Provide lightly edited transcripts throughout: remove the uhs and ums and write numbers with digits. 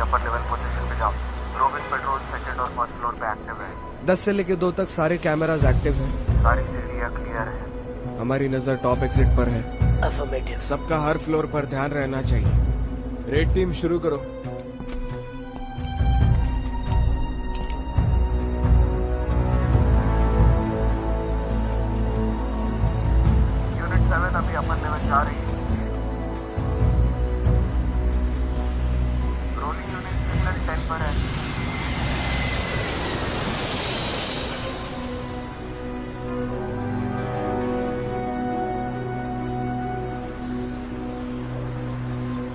Upper level position पे जाओ। Robin petrol second और फर्स्ट फ्लोर पे एक्टिव है। 10 से लेके 2 तक सारे कैमराज एक्टिव हैं। सारी सीढ़ियां क्लियर है। हमारी नजर टॉप एग्जिट पर है। अफर्मेटिव। सबका हर फ्लोर पर ध्यान रहना चाहिए। रेड टीम शुरू करो। यूनिट 7 अभी अपर लेवल जा रही है। रोलिंग यूनिट सिग्नल 10 पर है।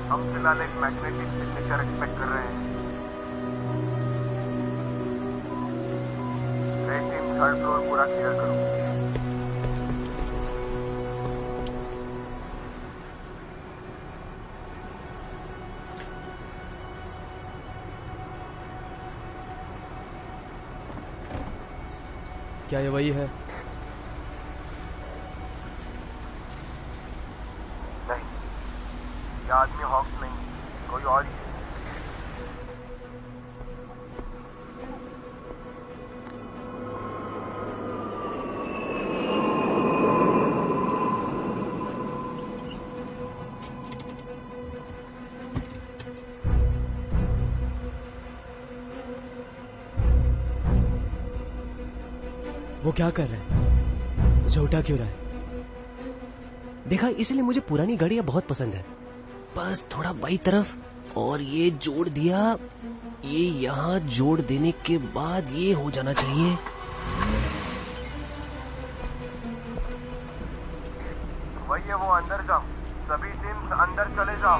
हम फिलहाल एक मैग्नेटिक सिग्नेचर एक्सपेक्ट कर रहे हैं। रेड टीम थर्ड फ्लोर पूरा क्लियर करो। क्या ये वही है? नहीं, ये आदमी हॉक्स नहीं, कोई और ही है। वो क्या कर रहा है? मुझे उठा क्यों रहा है? देखा, इसलिए मुझे पुरानी गाड़ियां बहुत पसंद है। बस थोड़ा बाई तरफ और ये जोड़ दिया, ये यहाँ जोड़ देने के बाद ये हो जाना चाहिए। वही है, वो अंदर जाओ। सभी टीम्स अंदर चले जाओ।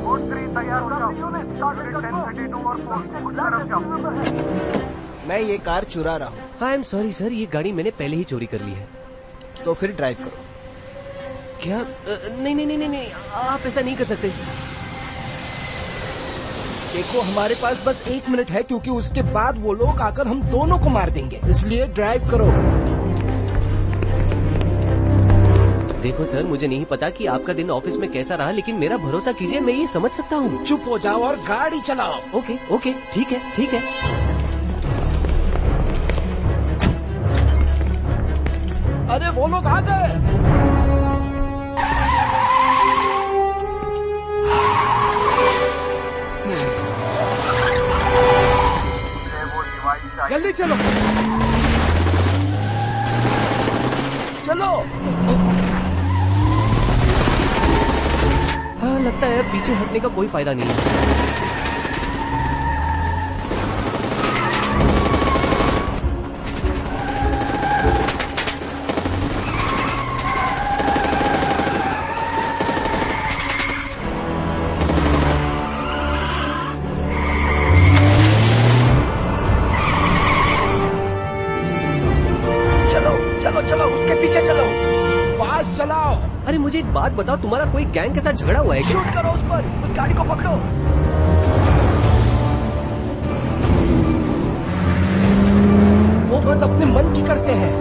कोड 3 तैयार हो जाओ। यूनिट 1032 और 4 उस तरफ जाओ। मैं ये कार चुरा रहा हूँ। आई एम सॉरी सर, ये गाड़ी मैंने पहले ही चोरी कर ली है। तो फिर ड्राइव करो। क्या? नहीं नहीं नहीं नहीं, आप ऐसा नहीं कर सकते। देखो, हमारे पास बस 1 मिनट है, क्योंकि उसके बाद वो लोग आकर हम दोनों को मार देंगे, इसलिए ड्राइव करो। देखो सर, मुझे नहीं पता कि आपका दिन ऑफिस में कैसा रहा, लेकिन मेरा भरोसा कीजिए, मैं ये समझ सकता हूँ। चुप हो जाओ और गाड़ी चलाओ। ओके ओके, ठीक है ठीक है। अरे वो लोग आ गए। वो डिवाइस चाहिए। जल्दी चलो चलो। हाँ, लगता है पीछे हटने का कोई फायदा नहीं है। चलो उसके पीछे चलो, फास्ट चलाओ। अरे मुझे एक बात बताओ, तुम्हारा कोई गैंग के साथ झगड़ा हुआ है क्या? शूट करो उस पर, उस गाड़ी को पकड़ो। वो बस अपने मन की करते हैं।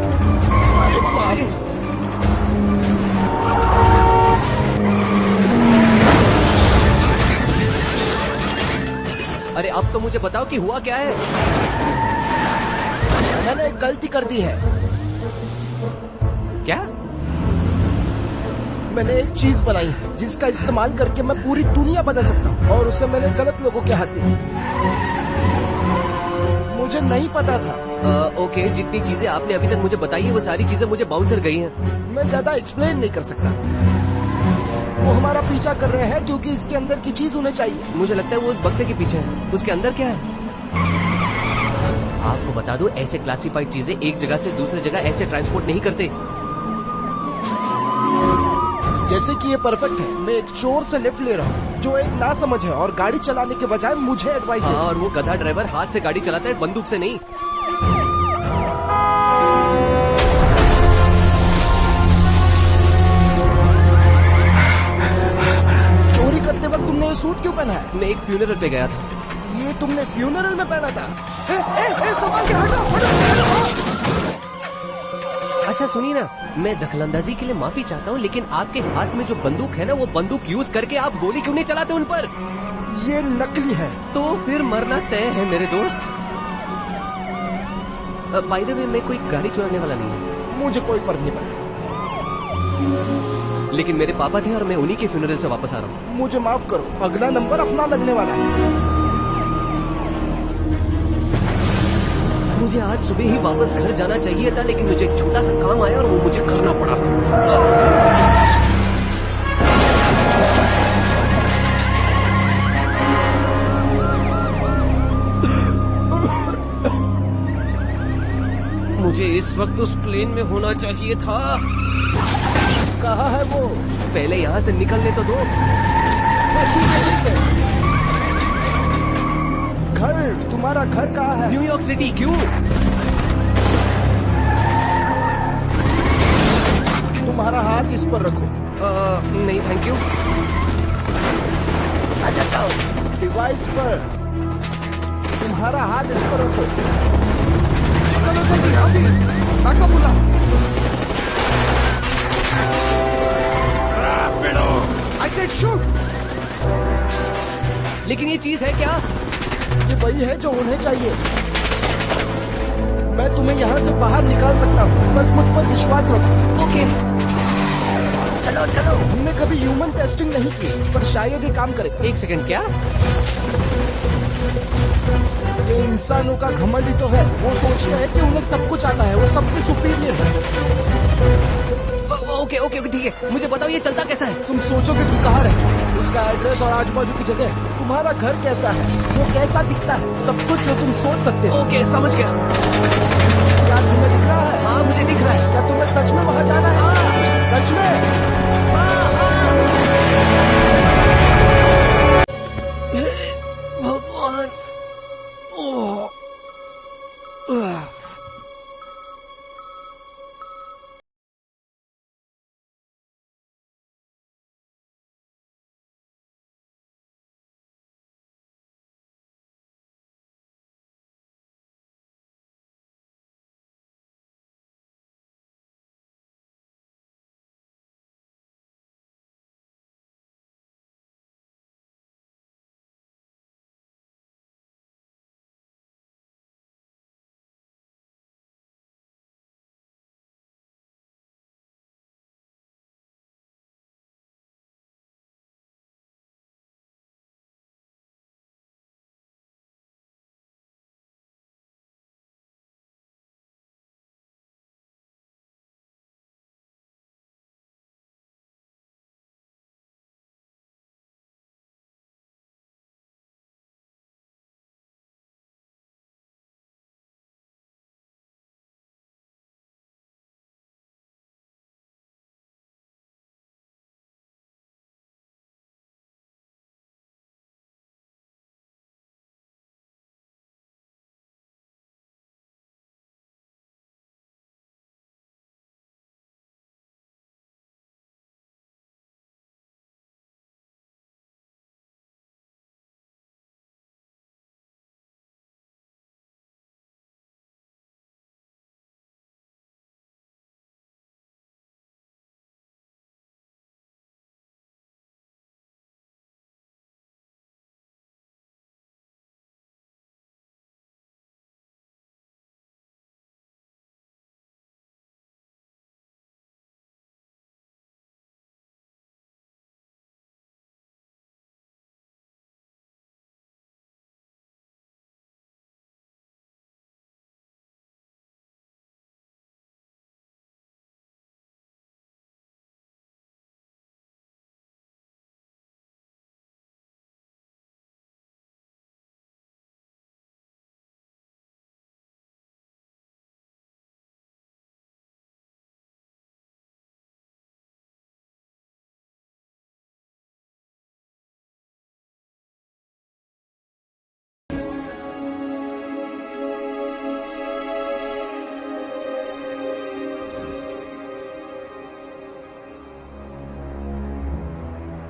अरे अब तो मुझे बताओ कि हुआ क्या है। मैंने एक गलती कर दी है। क्या? मैंने एक चीज बनाई है जिसका इस्तेमाल करके मैं पूरी दुनिया बदल सकता हूँ, और उसे मैंने गलत लोगों के हाथ दी। मुझे नहीं पता था। ओके, जितनी चीजें आपने अभी तक मुझे बताई है वो सारी चीजें मुझे बाउंसर गई हैं। मैं ज्यादा एक्सप्लेन नहीं कर सकता। वो हमारा पीछा कर रहे हैं क्योंकि इसके अंदर की चीज उन्हें चाहिए। मुझे लगता है वो उस बक्से के पीछे है। उसके अंदर क्या है? आपको बता दो, ऐसे क्लासिफाइड चीजें एक जगह से दूसरी जगह ऐसे ट्रांसपोर्ट नहीं करते। जैसे कि ये परफेक्ट है। मैं एक चोर से लिफ्ट ले रहा हूँ जो एक नासमझ है और गाड़ी चलाने के बजाय मुझे एडवाइस दे। और वो गधा ड्राइवर हाथ से गाड़ी चलाता है, बंदूक से नहीं। चोरी करते वक्त तुमने ये सूट क्यों पहना है? मैं एक फ्यूनरल पे गया था। ये तुमने फ्यूनरल में पहना था? संभाल के हटो। अच्छा सुनिए ना, मैं दखलंदाजी के लिए माफी चाहता हूँ, लेकिन आपके हाथ में जो बंदूक है ना, वो बंदूक यूज करके आप गोली क्यों नहीं चलाते उन पर? ये नकली है। तो फिर मरना तय है मेरे दोस्त। बाय द वे, मैं कोई गाड़ी चुराने वाला नहीं हूँ। मुझे कोई फर्क नहीं पड़ता। लेकिन मेरे पापा थे और मैं उन्हीं के फ्यूनरल से वापस आ रहा हूँ। मुझे माफ करो, अगला नंबर अपना लगने वाला है। मुझे आज सुबह ही वापस घर जाना चाहिए था, लेकिन मुझे एक छोटा सा काम आया और वो मुझे करना पड़ा। मुझे इस वक्त उस प्लेन में होना चाहिए था। कहाँ है वो? पहले यहाँ से निकलने तो दो। घर, तुम्हारा घर कहाँ है? New York city. क्यों? तुम्हारा हाथ इस पर रखो। नहीं थैंक यू। डिवाइस पर तुम्हारा हाथ इस पर रखो। चलो जल्दी, अभी आका बुला। I said shoot। लेकिन ये चीज है क्या? ये वही है जो उन्हें चाहिए। मैं तुम्हें यहाँ से बाहर निकाल सकता हूँ, बस मुझ पर विश्वास रखो। ओके चलो चलो। हमने कभी ह्यूमन टेस्टिंग नहीं की, पर शायद ये काम करेगा। एक सेकंड, क्या? ये इंसानों का घमंड ही तो है। वो सोचते हैं कि उन्हें सब कुछ आता है, वो सबसे सुपीरियर है। ओके ओके ठीक है, मुझे बताओ ये चलता कैसा है? तुम सोचोगे तू कहाँ रहे, उसका एड्रेस और आजू बाजू की जगह, तुम्हारा घर कैसा है, वो कैसा दिखता है, सब कुछ जो तुम सोच सकते हो। ओके समझ गया। क्या तुम्हें दिख रहा है? हाँ मुझे दिख रहा है। क्या तुम्हें सच में वहाँ जाना है? हाँ। सच में? भगवान। ओह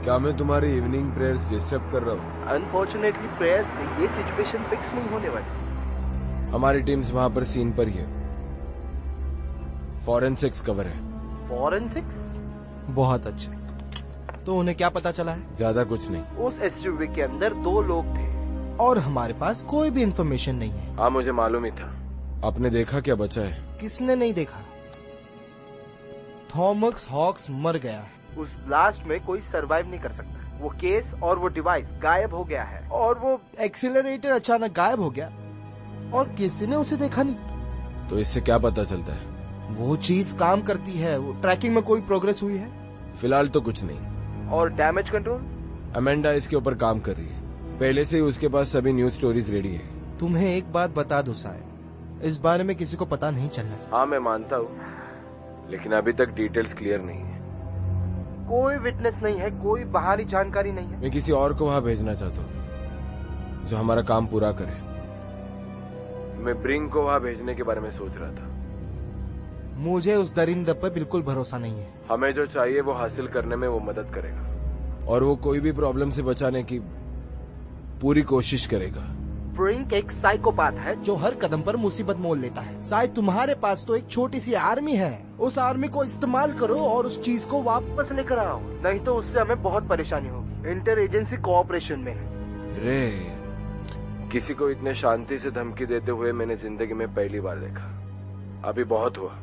क्या मैं तुम्हारी इवनिंग प्रेयर्स डिस्टर्ब कर रहा हूँ? अनफॉर्चुनेटली प्रेयर्स से ये सिचुएशन फिक्स नहीं होने वाली। हमारी टीम्स वहाँ पर सीन पर ही है। फॉरेंसिक्स कवर है। फॉरेंसिक्स? बहुत अच्छे। तो उन्हें क्या पता चला है? ज्यादा कुछ नहीं। उस एसयूवी के अंदर 2 लोग थे और हमारे पास कोई भी इंफॉर्मेशन नहीं है। हाँ, मुझे मालूम ही था। आपने देखा क्या बचा है? किसने नहीं देखा? थॉमस हॉक्स मर गया है। उस ब्लास्ट में कोई सरवाइव नहीं कर सकता। वो केस और वो डिवाइस गायब हो गया है और वो एक्सीलरेटर अचानक गायब हो गया और किसी ने उसे देखा नहीं। तो इससे क्या पता चलता है? वो चीज काम करती है। वो ट्रैकिंग में कोई प्रोग्रेस हुई है? फिलहाल तो कुछ नहीं। और डैमेज कंट्रोल? अमेंडा इसके ऊपर काम कर रही है। पहले से ही उसके पास सभी न्यूज स्टोरीज रेडी है। तुम्हें एक बात बता दूं साहिब, इस बारे में किसी को पता नहीं चलना चाहिए। हाँ, मैं मानता हूँ, लेकिन अभी तक डिटेल्स क्लियर नहीं है। कोई विटनेस नहीं है, कोई बाहरी जानकारी नहीं है। मैं किसी और को वहाँ भेजना चाहता हूँ जो हमारा काम पूरा करे। मैं ब्रिंग को वहाँ भेजने के बारे में सोच रहा था। मुझे उस दरिंदे पर बिल्कुल भरोसा नहीं है। हमें जो चाहिए वो हासिल करने में वो मदद करेगा और वो कोई भी प्रॉब्लम से बचाने की पूरी कोशिश करेगा। ब्रिंक एक साइकोपैथ है जो हर कदम पर मुसीबत मोल लेता है। शायद तुम्हारे पास तो एक छोटी सी आर्मी है। उस आर्मी को इस्तेमाल करो और उस चीज को वापस लेकर आओ, नहीं तो उससे हमें बहुत परेशानी होगी। इंटर एजेंसी कोऑपरेशन में। रे, किसी को इतने शांति से धमकी देते हुए मैंने जिंदगी में पहली बार देखा। अभी बहुत हुआ।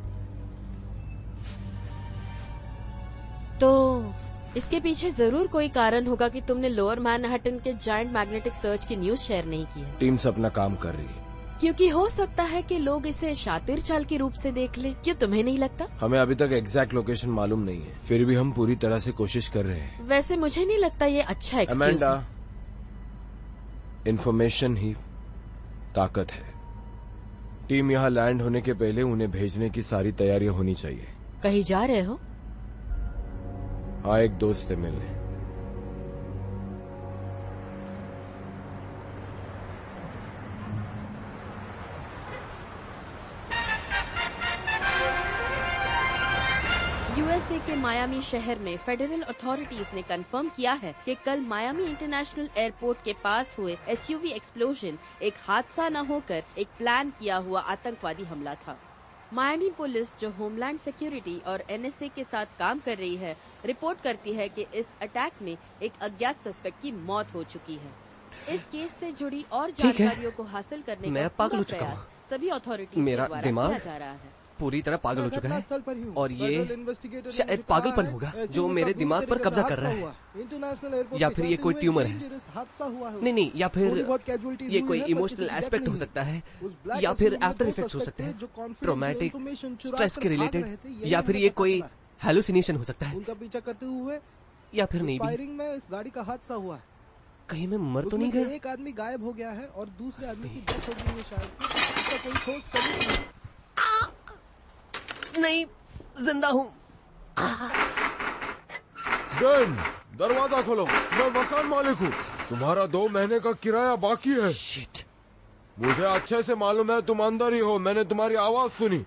तो इसके पीछे जरूर कोई कारण होगा कि तुमने लोअर मैनहट्टन के जायंट मैग्नेटिक सर्च की न्यूज शेयर नहीं की है। टीम्स अपना काम कर रही है। क्योंकि हो सकता है कि लोग इसे शातिर चाल के रूप से देख ले। क्यों, तुम्हें नहीं लगता? हमें अभी तक एग्जैक्ट लोकेशन मालूम नहीं है, फिर भी हम पूरी तरह से कोशिश कर रहे हैं। वैसे मुझे नहीं लगता ये अच्छा एक्सक्यूज है। अमेंडा, इन्फॉर्मेशन ही ताकत है। टीम यहाँ लैंड होने के पहले उन्हें भेजने की सारी तैयारियां होनी चाहिए। कहीं जा रहे हो? हाँ, एक दोस्त से मिलने। यूएसए के मायामी शहर में फेडरल अथॉरिटीज ने कंफर्म किया है कि कल मायामी इंटरनेशनल एयरपोर्ट के पास हुए एसयूवी एक्सप्लोजन एक हादसा न होकर एक प्लान किया हुआ आतंकवादी हमला था। मायामी पुलिस, जो होमलैंड सिक्योरिटी और एनएसए के साथ काम कर रही है, रिपोर्ट करती है कि इस अटैक में एक अज्ञात सस्पेक्ट की मौत हो चुकी है। इस केस से जुड़ी और जानकारियों को हासिल करने मैं का पागल पूरा हो चुका प्रयास हूँ। सभी अथॉरिटीज मेरा के द्वारा दिमाग किया जा रहा है। पूरी तरह पागल हो चुका है और ये शायद पागलपन होगा जो मेरे दिमाग पर कब्जा कर रहा है, या फिर ये कोई ट्यूमर है। नहीं, या फिर ये कोई इमोशनल एस्पेक्ट हो सकता है, या फिर आफ्टर इफेक्ट्स हो सकते हैं, ट्रॉमेटिक स्ट्रेस के रिलेटेड, या फिर ये कोई हैलुसिनेशन हो सकता है। उनका पीछा करते हुए या फिर नहीं भी। फायरिंग में इस गाड़ी का हादसा हुआ है। कहीं मैं मर तो नहीं उसमें से गया? एक आदमी गायब हो गया है और दूसरे आदमी की डेथ हो गई है। शायद इसका कोई ठोस सबूत नहीं। नहीं, जिंदा हूँ। बेन, दरवाजा खोलो। मैं मकान मालिक हूँ। तुम्हारा 2 महीने का किराया बाकी है। शिट। मुझे अच्छे से मालूम है तुम अंदर ही हो। मैंने तुम्हारी आवाज सुनी।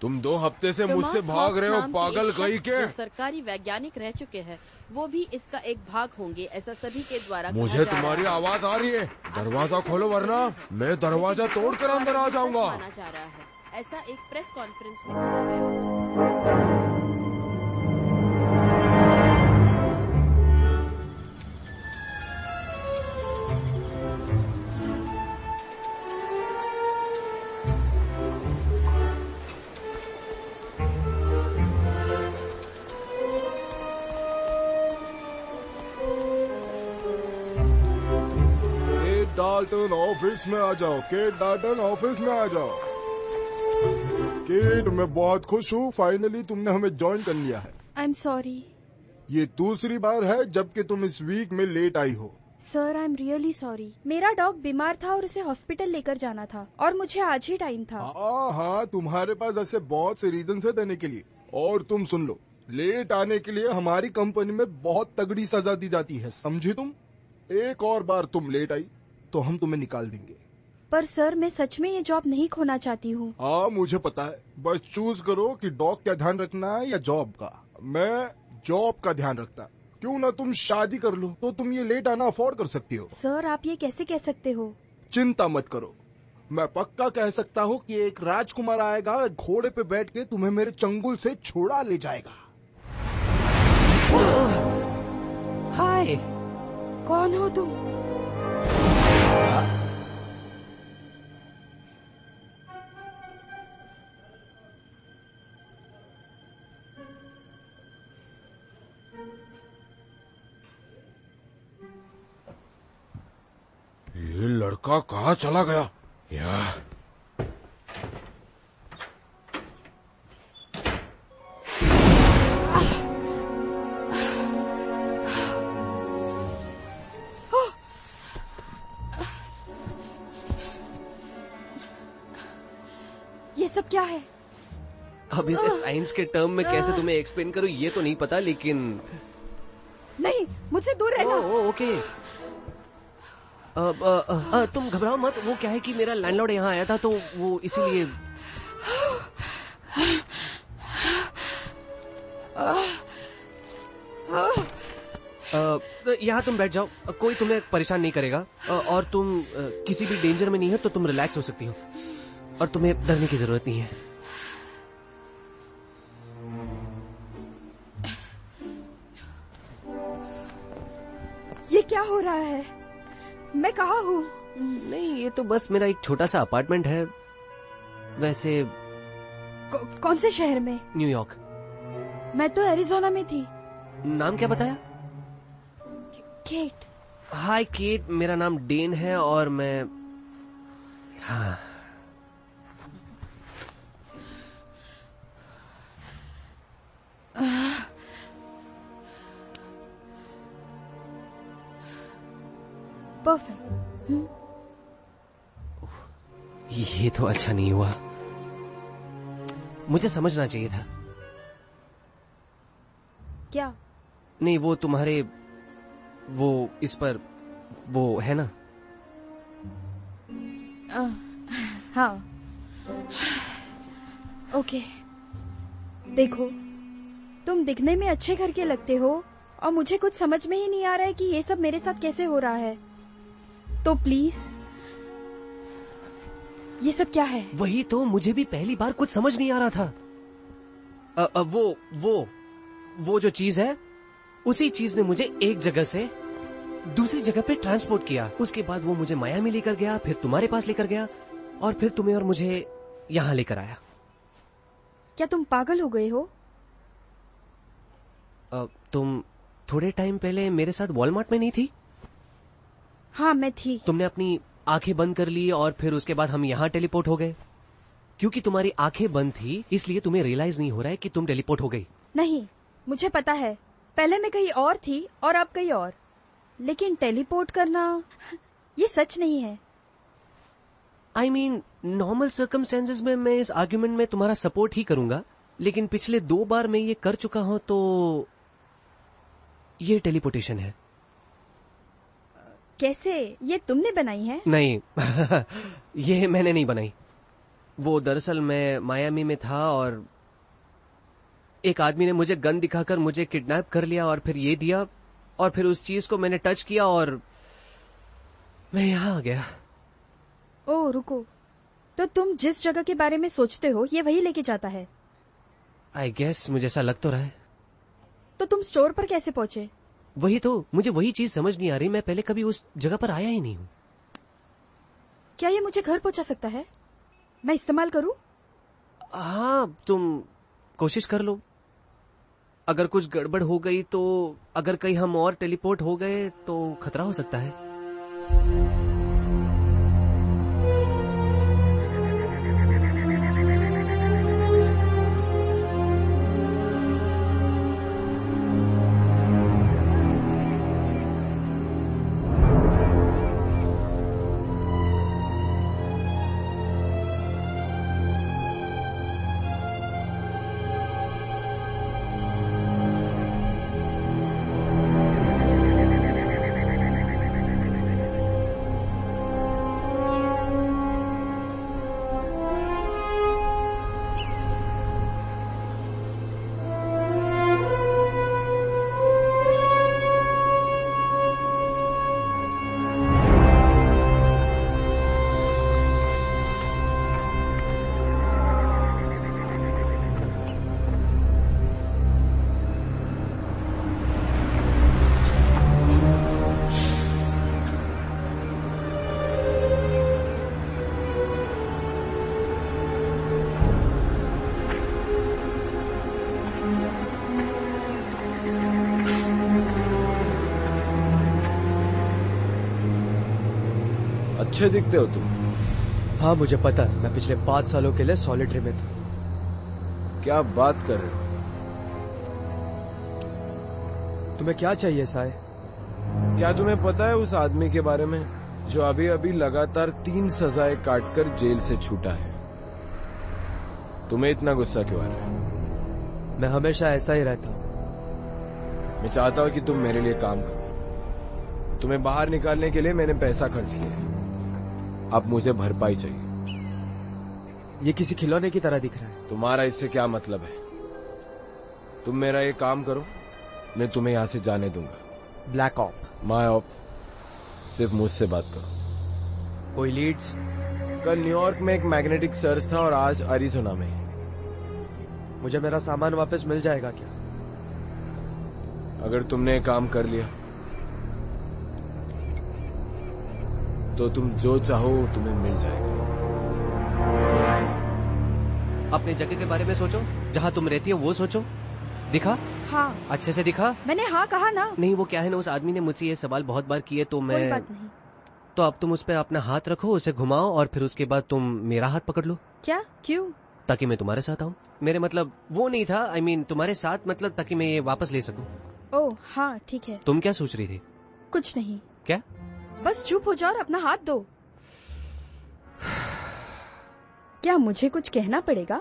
तुम 2 हफ्ते से मुझसे भाग रहे हो, पागल कहीं के। जो सरकारी वैज्ञानिक रह चुके हैं, वो भी इसका एक भाग होंगे, ऐसा सभी के द्वारा कहा मुझे जा रहा तुम्हारी है। आवाज आ रही है। दरवाजा खोलो वरना मैं दरवाजा तोड़कर अंदर आ जाऊंगा। माना जा रहा है, ऐसा एक प्रेस कॉन्फ्रेंस में कहा गया। डाल्टन ऑफिस में आ जाओ। केट डाल्टन ऑफिस में आ जाओ। केट, मैं बहुत खुश हूँ, फाइनली तुमने हमें ज्वाइन कर लिया है। आई एम सॉरी ये दूसरी बार है जबकि तुम इस वीक में लेट आई हो। Sir, I am really sorry. मेरा डॉग बीमार था और उसे हॉस्पिटल लेकर जाना था और मुझे आज ही टाइम था। हाँ, तुम्हारे पास ऐसे बहुत से रीजन है देने के लिए। और तुम सुन लो, लेट आने के लिए हमारी कंपनी में बहुत तगड़ी सजा दी जाती है, समझी तुम? एक और बार तुम लेट आई तो हम तुम्हें निकाल देंगे। पर सर, मैं सच में ये जॉब नहीं खोना चाहती हूँ। हाँ, मुझे पता है। बस चूज करो कि डॉग का ध्यान रखना है या जॉब का। मैं जॉब का ध्यान रखता। क्यों ना तुम शादी कर लो तो तुम ये लेट आना अफोर्ड कर सकती हो। सर, आप ये कैसे कह सकते हो? चिंता मत करो, मैं पक्का कह सकता हूँ कि एक राजकुमार आएगा, घोड़े पे बैठ के तुम्हें मेरे चंगुल से छोड़ा ले जाएगा। कौन हो तुम? ये लड़का कहाँ चला गया यार? ये सब क्या है? अब इसे साइंस के टर्म में कैसे तुम्हें एक्सप्लेन करूं ये तो नहीं पता, लेकिन नहीं, मुझसे दूर रहना। ओके। तुम घबराओ मत। वो क्या है कि मेरा लैंडलॉर्ड यहाँ आया था तो वो इसीलिए। यहाँ तुम बैठ जाओ, कोई तुम्हें परेशान नहीं करेगा और तुम किसी भी डेंजर में नहीं है तो तुम रिलैक्स हो सकती हो और तुम्हें डरने की जरूरत नहीं है। ये क्या हो रहा है? मैं कहाँ हूँ? नहीं, ये तो बस मेरा एक छोटा सा अपार्टमेंट है। वैसे कौन से शहर में? न्यूयॉर्क। मैं तो एरिजोना में थी। नाम क्या बताया? केट। हाय केट, मेरा नाम डेन है और मैं हाँ। परफेक्ट। ये तो अच्छा नहीं हुआ, मुझे समझना चाहिए था। क्या? नहीं, वो तुम्हारे वो इस पर वो है ना। हाँ ओके। देखो, तुम दिखने में अच्छे घर के लगते हो और मुझे कुछ समझ में ही नहीं आ रहा है कि ये सब मेरे साथ कैसे हो रहा है। तो प्लीज, ये सब क्या है? वही तो मुझे भी पहली बार कुछ समझ नहीं आ रहा था। वो जो चीज है, उसी चीज ने मुझे एक जगह से दूसरी जगह पे ट्रांसपोर्ट किया। उसके बाद वो मुझे मायामी लेकर गया, फिर तुम्हारे पास लेकर गया और फिर तुम्हें और मुझे यहाँ लेकर आया। क्या तुम पागल हो गए हो? तुम थोड़े टाइम पहले मेरे साथ वॉलमार्ट में नहीं थी? हाँ, मैं थी। तुमने अपनी आंखें बंद कर ली और फिर उसके बाद हम यहाँ टेलीपोर्ट हो गए। क्योंकि तुम्हारी आंखें बंद थी इसलिए तुम्हें रियलाइज नहीं हो रहा है कि तुम टेलीपोर्ट हो गई। नहीं, मुझे पता है, पहले मैं कहीं और थी और अब कहीं और, लेकिन टेलीपोर्ट करना ये सच नहीं है। I mean, नॉर्मल सर्कमस्टेंसेस में मैं इस आर्ग्यूमेंट में तुम्हारा सपोर्ट ही करूंगा, लेकिन पिछले 2 बार मैं ये कर चुका हूं तो ये टेलीपोर्टेशन है। कैसे? ये तुमने बनाई है? नहीं ये मैंने नहीं बनाई। वो दरअसल मैं मायामी में था और एक आदमी ने मुझे गन दिखाकर मुझे किडनैप कर लिया और फिर ये दिया और फिर उस चीज को मैंने टच किया और मैं यहाँ आ गया। ओह रुको, तो तुम जिस जगह के बारे में सोचते हो ये वही लेके जाता है? आई गेस, मुझे ऐसा लग तो रहा है। तो तुम स्टोर पर कैसे पहुंचे? वही तो, मुझे वही चीज समझ नहीं आ रही। मैं पहले कभी उस जगह पर आया ही नहीं हूँ। क्या ये मुझे घर पहुंचा सकता है? मैं इस्तेमाल करूं? हाँ, तुम कोशिश कर लो। अगर कुछ गड़बड़ हो गई तो, अगर कहीं हम और टेलीपोर्ट हो गए तो खतरा हो सकता है। अच्छे दिखते हो तुम। हाँ मुझे पता है, मैं पिछले 5 सालों के लिए सॉलिटरी में था। क्या बात कर रहे हो? तुम्हें क्या चाहिए साय? क्या तुम्हें पता है उस आदमी के बारे में जो अभी अभी लगातार 3 सजाएं काटकर जेल से छूटा है? तुम्हें इतना गुस्सा क्यों आ रहा है? मैं हमेशा ऐसा ही रहता हूँ। मैं चाहता हूं कि तुम मेरे लिए काम करो। तुम्हें बाहर निकालने के लिए मैंने पैसा खर्च किया। अब मुझे भरपाई चाहिए। ये किसी खिलौने की तरह दिख रहा है। तुम्हारा इससे क्या मतलब है? तुम मेरा ये काम करो, मैं तुम्हें यहां से जाने दूंगा। ब्लैक ऑप, माय ऑप, सिर्फ मुझसे बात करो। कोई लीड्स? कल न्यूयॉर्क में एक मैग्नेटिक सर्च था और आज अरिजोना में। मुझे मेरा सामान वापस मिल जाएगा क्या? अगर तुमने ये काम कर लिया तो तुम जो चाहो तुम्हें मिल जाएगा। अपने जगह के बारे में सोचो, जहाँ तुम रहती हो वो सोचो। दिखा? हाँ। अच्छे से दिखा? मैंने हाँ कहा ना। नहीं, वो क्या है ना, उस आदमी ने मुझसे ये सवाल बहुत बार किए तो मैं। कोई बात नहीं। तो अब तुम उस पर अपना हाथ रखो, उसे घुमाओ और फिर उसके बाद तुम मेरा हाथ पकड़ लो। क्या? क्यों? ताकि मैं तुम्हारे साथ आऊँ। मेरे मतलब वो नहीं था, I mean, तुम्हारे साथ मतलब ताकि मैं ये वापस ले सकूं। ओह हाँ ठीक है। तुम क्या सोच रही थी? कुछ नहीं। क्या? बस चुप हो जाओ और अपना हाथ दो। क्या मुझे कुछ कहना पड़ेगा?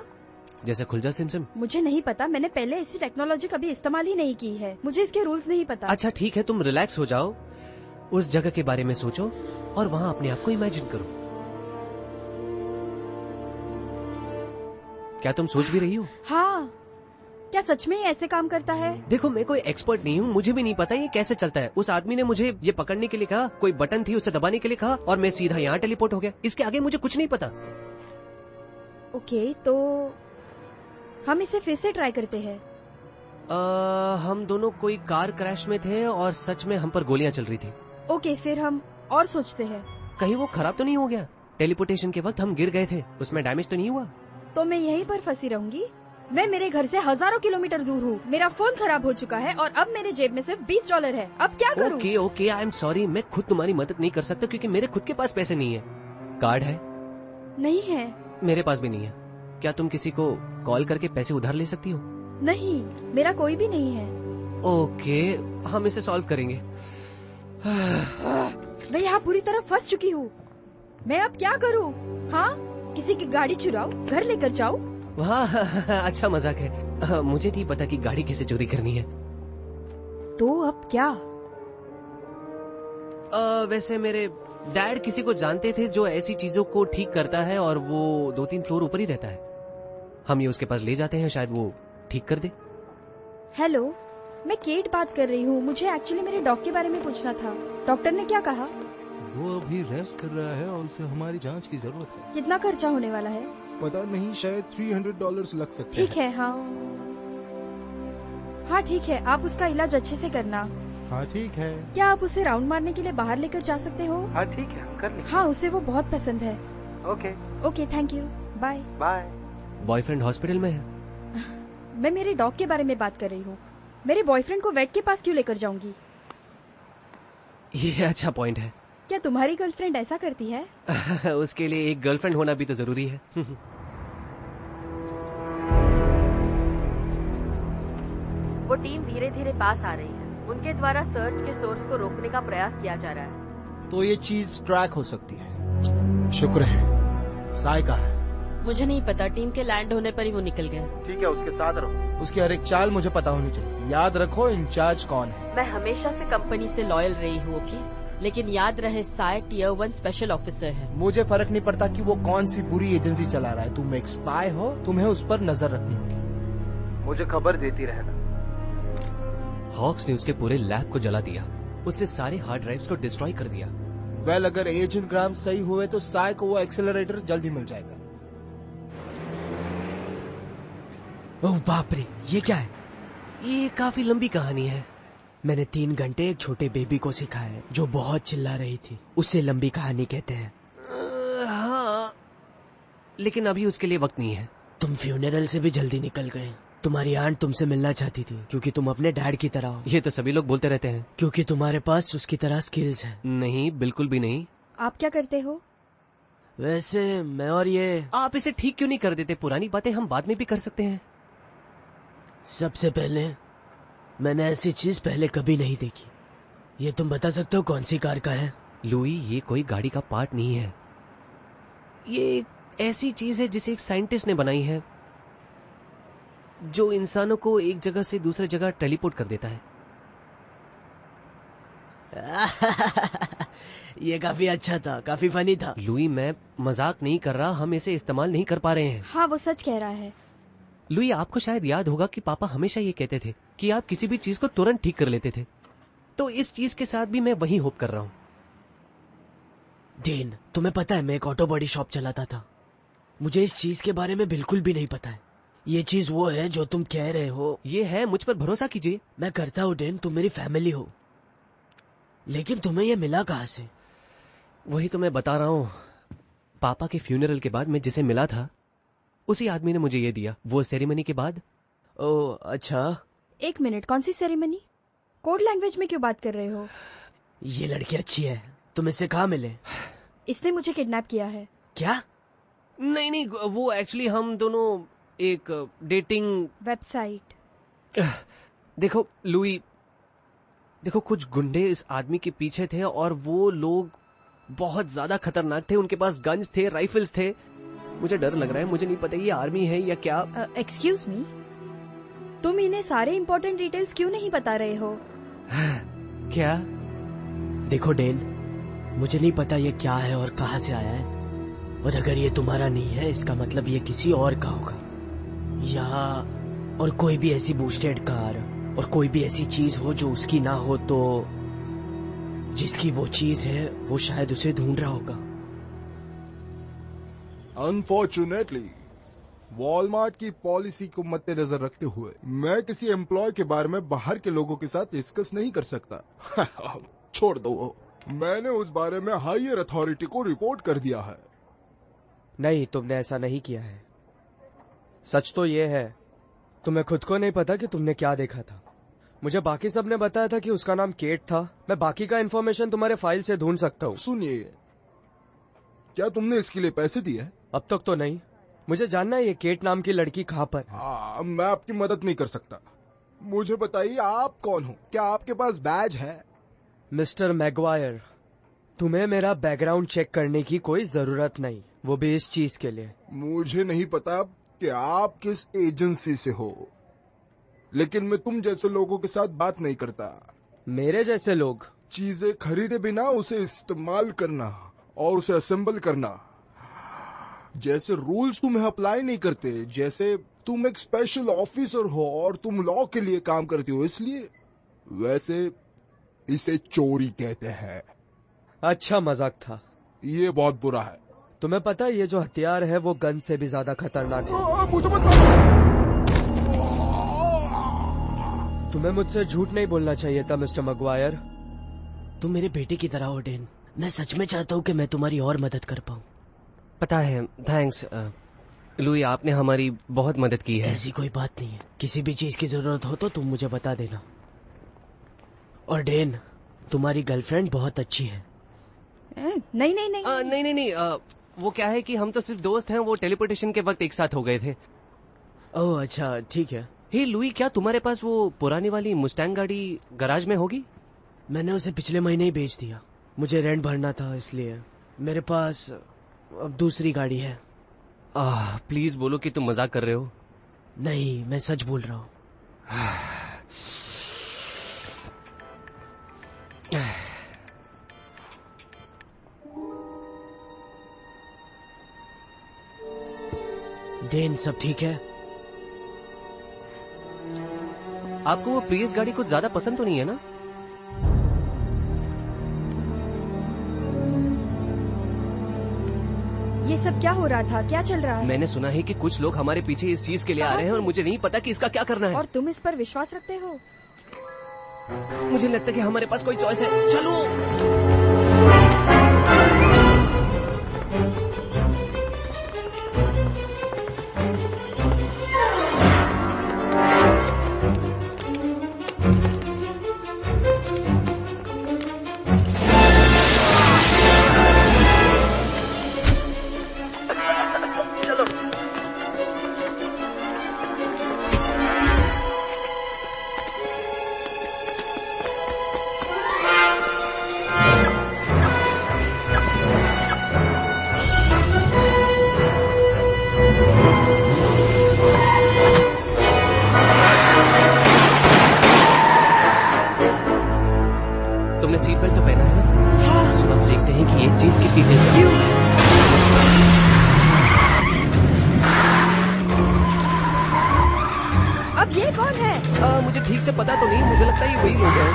जैसे खुल जा सिमसिम। मुझे नहीं पता, मैंने पहले ऐसी टेक्नोलॉजी कभी इस्तेमाल ही नहीं की है। मुझे इसके रूल्स नहीं पता। अच्छा ठीक है, तुम रिलैक्स हो जाओ, उस जगह के बारे में सोचो और वहाँ अपने आप को इमेजिन करो। क्या तुम सोच भी रही हो? हाँ। क्या सच में ऐसे काम करता है? देखो मैं कोई एक्सपर्ट नहीं हूँ, मुझे भी नहीं पता ये कैसे चलता है। उस आदमी ने मुझे ये पकड़ने के लिए कहा, कोई बटन थी उसे दबाने के लिए कहा और मैं सीधा यहाँ टेलीपोर्ट हो गया। इसके आगे मुझे कुछ नहीं पता। ओके, तो हम इसे फिर से ट्राई करते हैं। हम दोनों कोई कार क्रैश में थे और सच में हम पर गोलियां चल रही थी। ओके, फिर हम और सोचते हैं। कहीं वो खराब तो नहीं हो गया? टेलीपोर्टेशन के वक्त हम गिर गए थे, उसमें डैमेज तो नहीं हुआ? तो मैं यहीं पर फंसी रहूंगी। मैं मेरे घर से हजारों किलोमीटर दूर हूँ। मेरा फोन खराब हो चुका है और अब मेरे जेब में सिर्फ $20 है। अब क्या करूँ? ओके, आई एम सॉरी, मैं खुद तुम्हारी मदद नहीं कर सकता क्योंकि मेरे खुद के पास पैसे नहीं है। कार्ड है? नहीं है। मेरे पास भी नहीं है। क्या तुम किसी को कॉल करके पैसे उधार ले सकती हो? नहीं, मेरा कोई भी नहीं है। ओके, हम इसे सॉल्व करेंगे। मैं यहाँ पूरी तरह फंस चुकी हूँ। मैं अब क्या करूँ? हाँ, किसी की गाड़ी चुराऊं, घर लेकर जाऊं? हाँ, अच्छा मजाक है। मुझे नहीं पता कि गाड़ी कैसे चोरी करनी है। तो अब क्या? वैसे मेरे डैड किसी को जानते थे जो ऐसी चीजों को ठीक करता है और वो 2-3 फ्लोर ऊपर ही रहता है। हम ये उसके पास ले जाते हैं, शायद वो ठीक कर दे। हेलो, मैं केट बात कर रही हूँ। मुझे एक्चुअली मेरे डॉग के बारे में पूछना था। डॉक्टर ने क्या कहा? वो अभी रेस्ट कर रहा है और उसे हमारी जांच की जरूरत है। कितना खर्चा होने वाला है? पता नहीं, शायद $300 लग सकते हैं। ठीक है। हाँ हाँ ठीक है, आप उसका इलाज अच्छे से करना। हाँ ठीक है। क्या आप उसे राउंड मारने के लिए बाहर लेकर जा सकते हो? हाँ ठीक है, कर लीजिए। हाँ, उसे वो बहुत पसंद है। Okay okay, thank you, bye bye. Boyfriend hospital में है? मैं मेरे डॉग के बारे में बात कर रही हूँ। मेरे बॉयफ्रेंड को वेट के पास क्यों लेकर जाऊंगी? ये अच्छा पॉइंट है। क्या तुम्हारी गर्लफ्रेंड ऐसा करती है? उसके लिए एक गर्लफ्रेंड होना भी तो जरूरी है। वो टीम धीरे धीरे पास आ रही है। उनके द्वारा सर्च के सोर्स को रोकने का प्रयास किया जा रहा है। तो ये चीज ट्रैक हो सकती है। शुक्र है। साय कहाँ है? मुझे नहीं पता, टीम के लैंड होने पर ही वो निकल गए। ठीक है, उसके साथ रहो। उसकी हर एक चाल मुझे पता होनी चाहिए। याद रखो, इंचार्ज कौन है। मैं हमेशा से कंपनी से लॉयल रही हूँ, ओके? लेकिन याद रहे, साय Tier 1 स्पेशल ऑफिसर है। मुझे फर्क नहीं पड़ता कि वो कौन सी बुरी एजेंसी चला रहा है। तुम एक स्पाई हो, तुम्हें उस पर नजर रखनी होगी। मुझे खबर देती रहना। हॉक्स ने उसके पूरे लैब को जला दिया। उसने सारे हार्ड ड्राइव्स को डिस्ट्रॉय कर दिया। वेल, अगर एजेंट ग्राम सही हुए तो साय को वो एक्सेलरेटर जल्दी मिल जाएगा। ओह बाप रे, ये क्या है? ये काफी लंबी कहानी है। मैंने 3 घंटे एक छोटे बेबी को सिखाया है जो बहुत चिल्ला रही थी। उसे लंबी कहानी कहते हैं। हाँ, लेकिन अभी उसके लिए वक्त नहीं है। तुम फ्यूनरल से भी जल्दी निकल गए। तुम्हारी आंट तुमसे मिलना चाहती थी क्योंकि तुम अपने डैड की तरह हो। ये तो सभी लोग बोलते रहते हैं। क्योंकि तुम्हारे पास उसकी तरह स्किल्स हैं। नहीं, बिल्कुल भी नहीं। आप क्या करते हो? वैसे मैं और ये आप इसे ठीक क्यों नहीं कर देते? पुरानी बातें हम बाद में भी कर सकते हैं। सबसे पहले मैंने ऐसी चीज पहले कभी नहीं देखी। ये तुम बता सकते हो कौन सी कार का है? लुई, ये कोई गाड़ी का पार्ट नहीं है। ये एक ऐसी चीज है जिसे एक साइंटिस्ट ने बनाई है जो इंसानों को एक जगह से दूसरे जगह टेलीपोर्ट कर देता है। ये काफी अच्छा था, काफी फनी था। लुई, मैं मजाक नहीं कर रहा, हम इसे इस्तेमाल नहीं कर पा रहे हैं। हाँ, वो सच कह रहा है। लुई, आपको शायद याद होगा कि पापा हमेशा ये कहते थे कि आप किसी भी चीज को तुरंत ठीक कर लेते थे। तो इस चीज के साथ भी मैं वही होप कर रहा हूँ। डेन, तुम्हें पता है मैं एक ऑटो बॉडी शॉप चलाता था। मुझे इस चीज के बारे में बिल्कुल भी नहीं पता है। ये चीज वो है जो तुम कह रहे हो। ये है, मुझ पर भरोसा कीजिए। मैं करता हूँ डेन, तुम मेरी फैमिली हो। लेकिन तुम्हें ये मिला कहाँ से? वही तो मैं बता रहा हूँ। पापा के फ्यूनरल के बाद मैं जिसे मिला था उसी आदमी ने मुझे ये दिया, वो सेरेमनी के बाद। ओह अच्छा। एक मिनट, कौन सी सेरेमनी? कोड लैंग्वेज में क्यों बात कर रहे हो? ये लड़की अच्छी है, तुम इससे कहाँ मिले? इसने मुझे किडनैप किया है। क्या? नहीं नहीं, वो एक्चुअली हम दोनों एक डेटिंग वेबसाइट। देखो लुई, देखो कुछ गुंडे इस आदमी के पीछे थे और वो लोग बहुत ज्यादा खतरनाक थे। उनके पास गन्स थे, राइफल्स थे। मुझे डर लग रहा है, मुझे नहीं पता ये आर्मी है या क्या। एक्सक्यूज मी, तुम इन्हें सारे इम्पोर्टेंट डिटेल्स क्यों नहीं बता रहे हो? क्या? देखो डेन, मुझे नहीं पता ये क्या है और कहां से आया है, और अगर ये तुम्हारा नहीं है इसका मतलब ये किसी और का होगा, या और कोई भी ऐसी बूस्टेड कार और कोई भी ऐसी चीज हो जो उसकी ना हो, तो जिसकी वो चीज है वो शायद उसे ढूंढ रहा होगा। अनफॉर्चुनेटली वॉलमार्ट की पॉलिसी को मद्देनजर रखते हुए मैं किसी एम्प्लॉय के बारे में बाहर के लोगों के साथ डिस्कस नहीं कर सकता। छोड़ दो, मैंने उस बारे में हायर अथॉरिटी को रिपोर्ट कर दिया है। नहीं, तुमने ऐसा नहीं किया है। सच तो ये है, तुम्हें खुद को नहीं पता कि तुमने क्या देखा था। मुझे बाकी सब ने बताया था कि उसका नाम केट था। मैं बाकी का इन्फॉर्मेशन तुम्हारे फाइल से ढूंढ सकता हूँ। सुनिए, क्या तुमने इसके लिए पैसे दिए? अब तक तो नहीं। मुझे जानना है ये केट नाम की लड़की कहाँ पर। मैं आपकी मदद नहीं कर सकता। मुझे बताइए आप कौन हो? क्या आपके पास बैज है? मिस्टर मैगवायर, तुम्हें मेरा बैकग्राउंड चेक करने की कोई जरूरत नहीं, वो भी इस चीज के लिए। मुझे नहीं पता कि आप किस एजेंसी से हो, लेकिन मैं तुम जैसे लोगों के साथ बात नहीं करता। मेरे जैसे लोग? चीजें खरीदे बिना उसे इस्तेमाल करना और उसे असेंबल करना जैसे रूल्स तुम्हें अप्लाई नहीं करते। जैसे तुम एक स्पेशल ऑफिसर हो और तुम लॉ के लिए काम करते हो, इसलिए। वैसे इसे चोरी कहते हैं। अच्छा, मजाक था। ये बहुत बुरा है। तुम्हें पता है ये जो हथियार है वो गन से भी ज्यादा खतरनाक है। मुझे मत। तुम्हें मुझसे झूठ नहीं बोलना चाहिए था मिस्टर मैगवायर। तुम मेरे बेटे की तरह हो डेन। मैं सच में चाहता हूँ कि मैं तुम्हारी और मदद कर पाऊँ। पता है, थैंक्स लुई, आपने हमारी बहुत मदद की है। ऐसी कोई बात नहीं है, किसी भी चीज की जरूरत हो तो तुम मुझे बता देना। और डेन, तुम्हारी गर्लफ्रेंड बहुत अच्छी है। नहीं नहीं नहीं नहीं, वो क्या है कि हम तो सिर्फ दोस्त हैं। वो टेलीपोर्टेशन के वक्त एक साथ हो गए थे। ओह अच्छा, ठीक है। हे लुई, क्या तुम्हारे पास वो पुरानी वाली मुस्टैंग गाड़ी गराज में होगी? मैंने उसे पिछले महीने ही बेच दिया। मुझे रेंट भरना था, इसलिए मेरे पास अब दूसरी गाड़ी है। प्लीज बोलो कि तुम मजाक कर रहे हो। नहीं, मैं सच बोल रहा हूँ। डेन, सब ठीक है? आपको वो प्रियस गाड़ी कुछ ज्यादा पसंद तो नहीं है ना? ये सब क्या हो रहा था? क्या चल रहा है? मैंने सुना है कि कुछ लोग हमारे पीछे इस चीज के लिए आ रहे हैं और मुझे नहीं पता कि इसका क्या करना है। और तुम इस पर विश्वास रखते हो? मुझे लगता है कि हमारे पास कोई चॉइस है। चलो। तुमने सीट बेल्ट तो पहना है ना? हाँ। चलो अब देखते हैं कि ये चीज कितनी तेज है। अब ये कौन है? मुझे ठीक से पता तो नहीं, मुझे लगता है ये वही लोग हैं।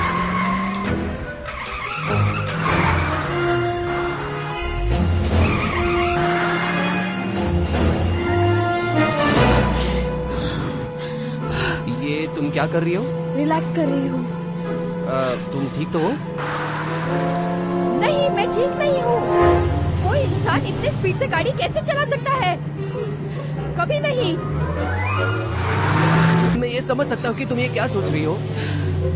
ये तुम क्या कर रही हो? रिलैक्स कर रही हूँ। तुम ठीक तो हो? नहीं, मैं ठीक नहीं हूँ। कोई इंसान इतने स्पीड से गाड़ी कैसे चला सकता है? कभी नहीं। मैं ये समझ सकता हूँ कि तुम ये क्या सोच रही हो,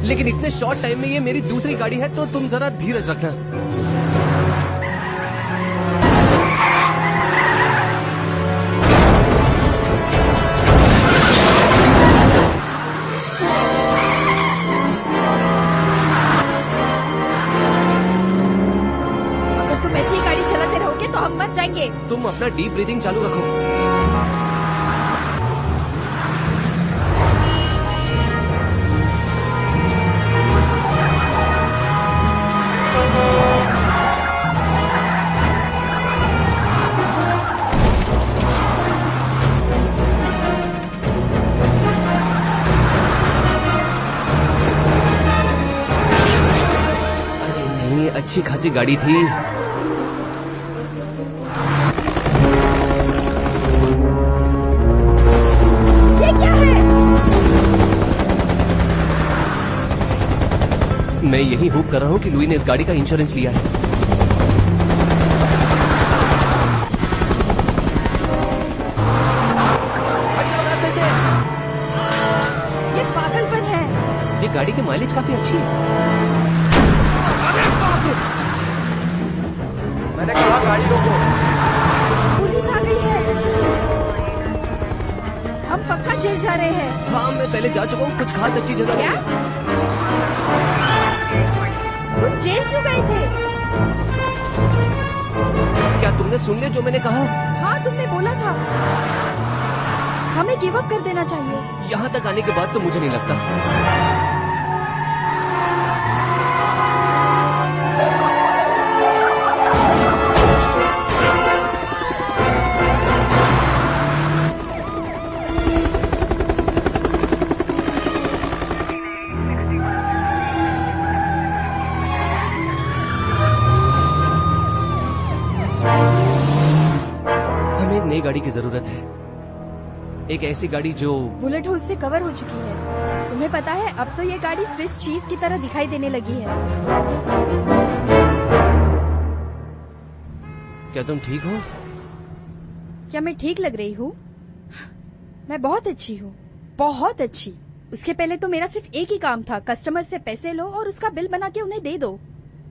लेकिन इतने शॉर्ट टाइम में ये मेरी दूसरी गाड़ी है, तो तुम जरा धीरज रखना। अगर तुम ऐसी ही गाड़ी चलाते रहोगे तो हम मर जाएंगे। तुम अपना डीप ब्रीदिंग चालू रखो। अच्छी खासी गाड़ी थी। ये क्या है? मैं यही होप कर रहा हूँ कि लुई ने इस गाड़ी का इंश्योरेंस लिया है। ये पागलपन है। ये गाड़ी की माइलेज काफी अच्छी है। मैंने कहा गाड़ी रोको। पुलिस आ गई है। हम पक्का जेल जा रहे हैं। हाँ, मैं पहले जा चुका हूँ, कुछ खास अच्छी जगह क्या? तुम जेल क्यों गए थे? क्या तुमने सुन लिया जो मैंने कहा? हाँ, तुमने बोला था हमें गिव अप कर देना चाहिए। यहाँ तक आने के बाद तो मुझे नहीं लगता। नई गाड़ी की जरूरत है, एक ऐसी गाड़ी जो बुलेट होल से कवर हो चुकी है। तुम्हें पता है, अब तो ये गाड़ी स्विस चीज की तरह दिखाई देने लगी है। क्या तुम ठीक हो? क्या मैं ठीक लग रही हूँ? मैं बहुत अच्छी हूँ, बहुत अच्छी। उसके पहले तो मेरा सिर्फ एक ही काम था, कस्टमर से पैसे लो और उसका बिल बना के उन्हें दे दो।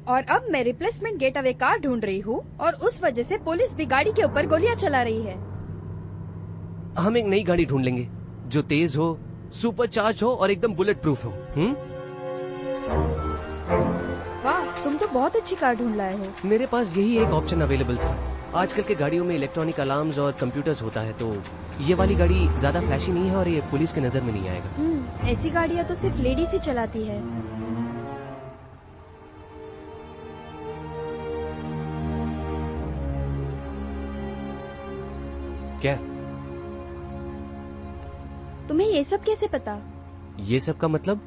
और अब मैं रिप्लेसमेंट गेट अवे कार ढूंढ रही हूँ और उस वजह से पुलिस भी गाड़ी के ऊपर गोलियां चला रही है। हम एक नई गाड़ी ढूंढ लेंगे जो तेज हो, सुपर चार्ज हो और एकदम बुलेट प्रूफ हो। वाह, तुम तो बहुत अच्छी कार ढूंढ लाए हो। मेरे पास यही एक ऑप्शन अवेलेबल था। आजकल के गाड़ियों में इलेक्ट्रॉनिक अलार्म्स और कंप्यूटर्स होता है, तो ये वाली गाड़ी ज्यादा फ्लैशी नहीं है और ये पुलिस की नजर में नहीं आएगा। ऐसी गाड़ियाँ तो सिर्फ लेडीज ही चलाती है। क्या? तुम्हें ये सब कैसे पता? ये सब का मतलब?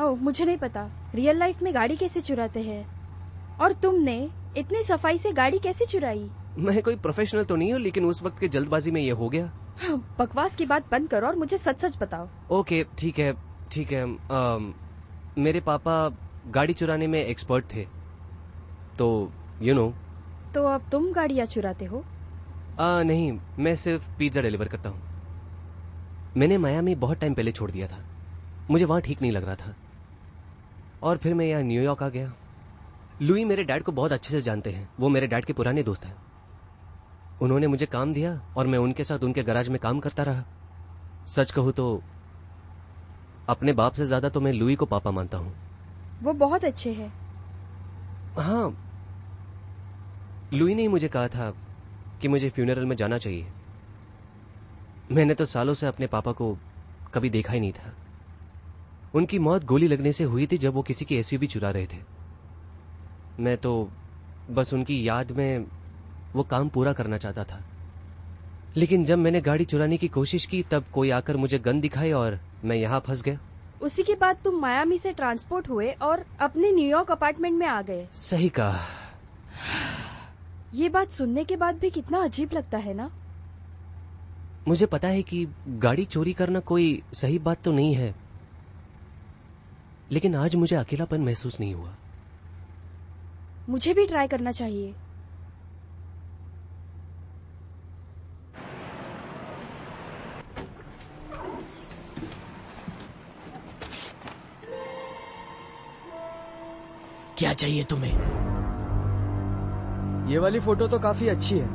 ओह, मुझे नहीं पता। रियल लाइफ में गाड़ी कैसे चुराते हैं? और तुमने इतनी सफाई से गाड़ी कैसे चुराई? मैं कोई प्रोफेशनल तो नहीं हूँ, लेकिन उस वक्त की जल्दबाजी में ये हो गया। बकवास की बात बंद करो और मुझे सच सच बताओ। ओके, ठीक है ठीक है। मेरे पापा गाड़ी चुराने में एक्सपर्ट थे, तो यू नो। तो अब तुम गाड़ियाँ चुराते हो? नहीं, मैं सिर्फ पिज्जा डिलीवर करता हूँ। मैंने मायामी बहुत टाइम पहले छोड़ दिया था, मुझे वहां ठीक नहीं लग रहा था, और फिर मैं यहाँ न्यूयॉर्क आ गया। लुई मेरे डैड को बहुत अच्छे से जानते हैं, वो मेरे डैड के पुराने दोस्त हैं। उन्होंने मुझे काम दिया और मैं उनके साथ उनके गैराज में काम करता रहा। सच कहूँ तो अपने बाप से ज्यादा तो मैं लुई को पापा मानता हूँ। वो बहुत अच्छे हैं। हाँ, लुई ने ही मुझे कहा था कि मुझे फ्यूनरल में जाना चाहिए। मैंने तो सालों से अपने पापा को कभी देखा ही नहीं था। उनकी मौत गोली लगने से हुई थी जब वो किसी की एसयूवी चुरा रहे थे। मैं तो बस उनकी याद में वो काम पूरा करना चाहता था। लेकिन जब मैंने गाड़ी चुराने की कोशिश की तब कोई आकर मुझे गन दिखाई और मैं यहाँ फंस गया। उसी के बाद तुम मायामी से ट्रांसपोर्ट हुए और अपने न्यूयॉर्क अपार्टमेंट में आ गए। सही कहा। ये बात सुनने के बाद भी कितना अजीब लगता है ना। मुझे पता है कि गाड़ी चोरी करना कोई सही बात तो नहीं है, लेकिन आज मुझे अकेलापन महसूस नहीं हुआ। मुझे भी ट्राई करना चाहिए। क्या चाहिए तुम्हें? ये वाली फोटो तो काफी अच्छी है।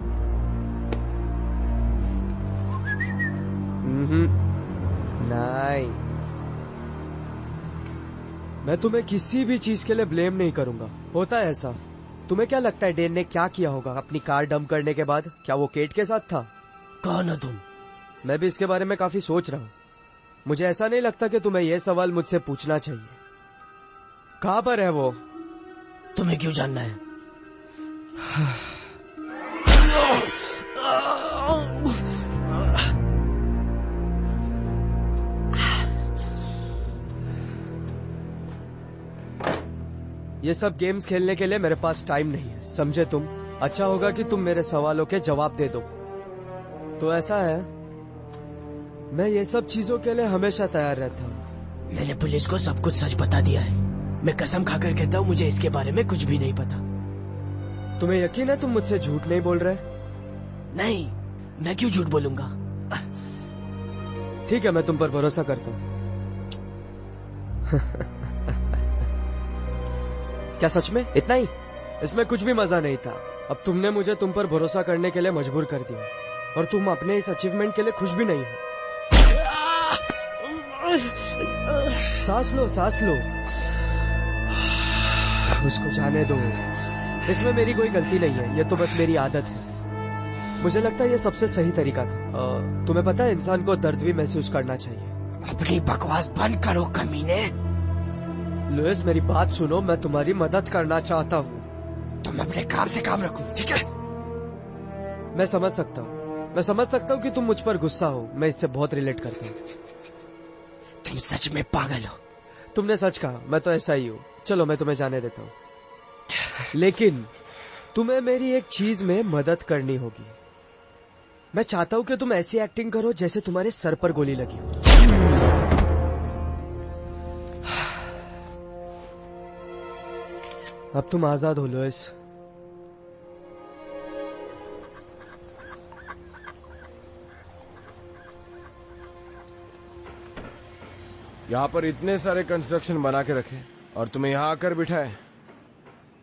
नहीं, मैं तुम्हें किसी भी चीज के लिए ब्लेम नहीं करूंगा। होता है ऐसा। तुम्हें क्या लगता है डेन ने क्या किया होगा अपनी कार डंप करने के बाद? क्या वो केट के साथ था? कौन हो तुम? मैं भी इसके बारे में काफी सोच रहा हूँ। मुझे ऐसा नहीं लगता कि तुम्हें यह सवाल मुझसे पूछना चाहिए। कहाँ पर है वो? तुम्हें क्यों जानना है? ये सब गेम्स खेलने के लिए मेरे पास टाइम नहीं है, समझे तुम? अच्छा होगा कि तुम मेरे सवालों के जवाब दे दो। तो ऐसा है, मैं ये सब चीजों के लिए हमेशा तैयार रहता हूँ। मैंने पुलिस को सब कुछ सच बता दिया है। मैं कसम खाकर कहता हूँ मुझे इसके बारे में कुछ भी नहीं पता। तुम्हें यकीन है तुम मुझसे झूठ नहीं बोल रहे? नहीं, मैं क्यों झूठ बोलूंगा? ठीक है, मैं तुम पर भरोसा करता हूँ। क्या सच में? इतना ही? इसमें कुछ भी मजा नहीं था। अब तुमने मुझे तुम पर भरोसा करने के लिए मजबूर कर दिया और तुम अपने इस अचीवमेंट के लिए खुश भी नहीं हो। सांस लो, सांस लो। उसको जाने दो। इसमें मेरी कोई गलती नहीं है, ये तो बस मेरी आदत है। मुझे लगता है ये सबसे सही तरीका था। तुम्हें पता है इंसान को दर्द भी महसूस करना चाहिए। अपनी बकवास बंद करो कमीने। लुइस, मेरी बात सुनो। मैं तुम्हारी मदद करना चाहता हूँ। तुम अपने काम से काम रखो, ठीक है? मैं समझ सकता हूँ कि तुम मुझ पर गुस्सा हो। मैं इससे बहुत रिलेट करता हूँ। तुम सच में पागल हो। तुमने सच कहा, मैं तो ऐसा ही हूँ। चलो मैं तुम्हें जाने देता हूँ, लेकिन तुम्हें मेरी एक चीज में मदद करनी होगी। मैं चाहता हूँ कि तुम ऐसी एक्टिंग करो जैसे तुम्हारे सर पर गोली लगी हो। अब तुम आजाद हो लुइस। यहाँ पर इतने सारे कंस्ट्रक्शन बना के रखे और तुम्हें यहाँ आकर बिठाए।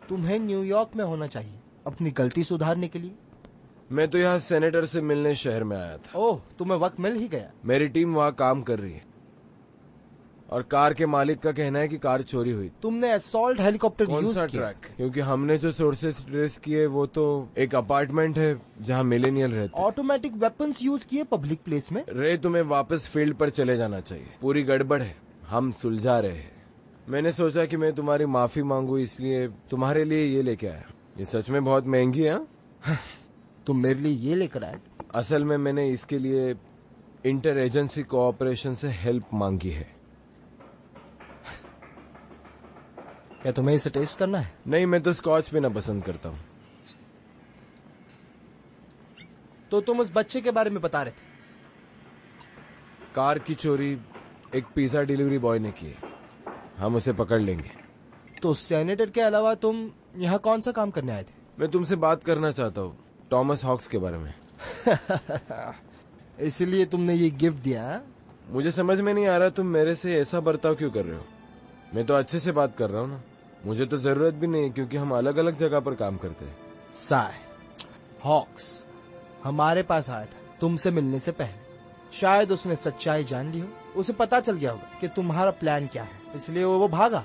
तुम्हें न्यूयॉर्क में होना चाहिए अपनी गलती सुधारने के लिए। मैं तो यहाँ सेनेटर से मिलने शहर में आया था। ओह, तुम्हें वक्त मिल ही गया। मेरी टीम वहाँ काम कर रही है और कार के मालिक का कहना है कि कार चोरी हुई। तुमने असॉल्ट हेलीकॉप्टर कौन यूज सा किया? ट्रैक? क्योंकि हमने जो सोर्सेस ट्रेस किए वो तो एक अपार्टमेंट है जहाँ मिलेनियल रहते हैं। ऑटोमेटिक वेपन्स यूज किए पब्लिक प्लेस में? रे, तुम्हें वापस फील्ड पर चले जाना चाहिए। पूरी गड़बड़ है, हम सुलझा रहे हैं। मैंने सोचा कि मैं तुम्हारी माफी मांगू, इसलिए तुम्हारे लिए ये लेके आया। ये सच में बहुत महंगी है। तुम मेरे लिए ये लेकर आए? असल में मैंने इसके लिए इंटर एजेंसी कोऑपरेशन से हेल्प मांगी है। क्या तुम्हें इसे टेस्ट करना है? नहीं, मैं तो स्कॉच पीना पसंद करता हूँ। तो तुम उस बच्चे के बारे में बता रहे थे। कार की चोरी एक पिज्जा डिलीवरी बॉय ने की। हम उसे पकड़ लेंगे। तो सेनेटर के अलावा तुम यहाँ कौन सा काम करने आए थे? मैं तुमसे बात करना चाहता हूँ टॉमस हॉक्स के बारे में। इसलिए तुमने ये गिफ्ट दिया? मुझे समझ में नहीं आ रहा तुम मेरे से ऐसा बर्ताव क्यों कर रहे हो। मैं तो अच्छे से बात कर रहा हूँ ना। मुझे तो जरूरत भी नहीं, क्योंकि हम अलग अलग जगह पर काम करते हैं। साय, हॉक्स हमारे पास आया था तुमसे मिलने से पहले। शायद उसने सच्चाई जान ली हो। उसे पता चल गया होगा कि तुम्हारा प्लान क्या है, इसलिए वो भागा।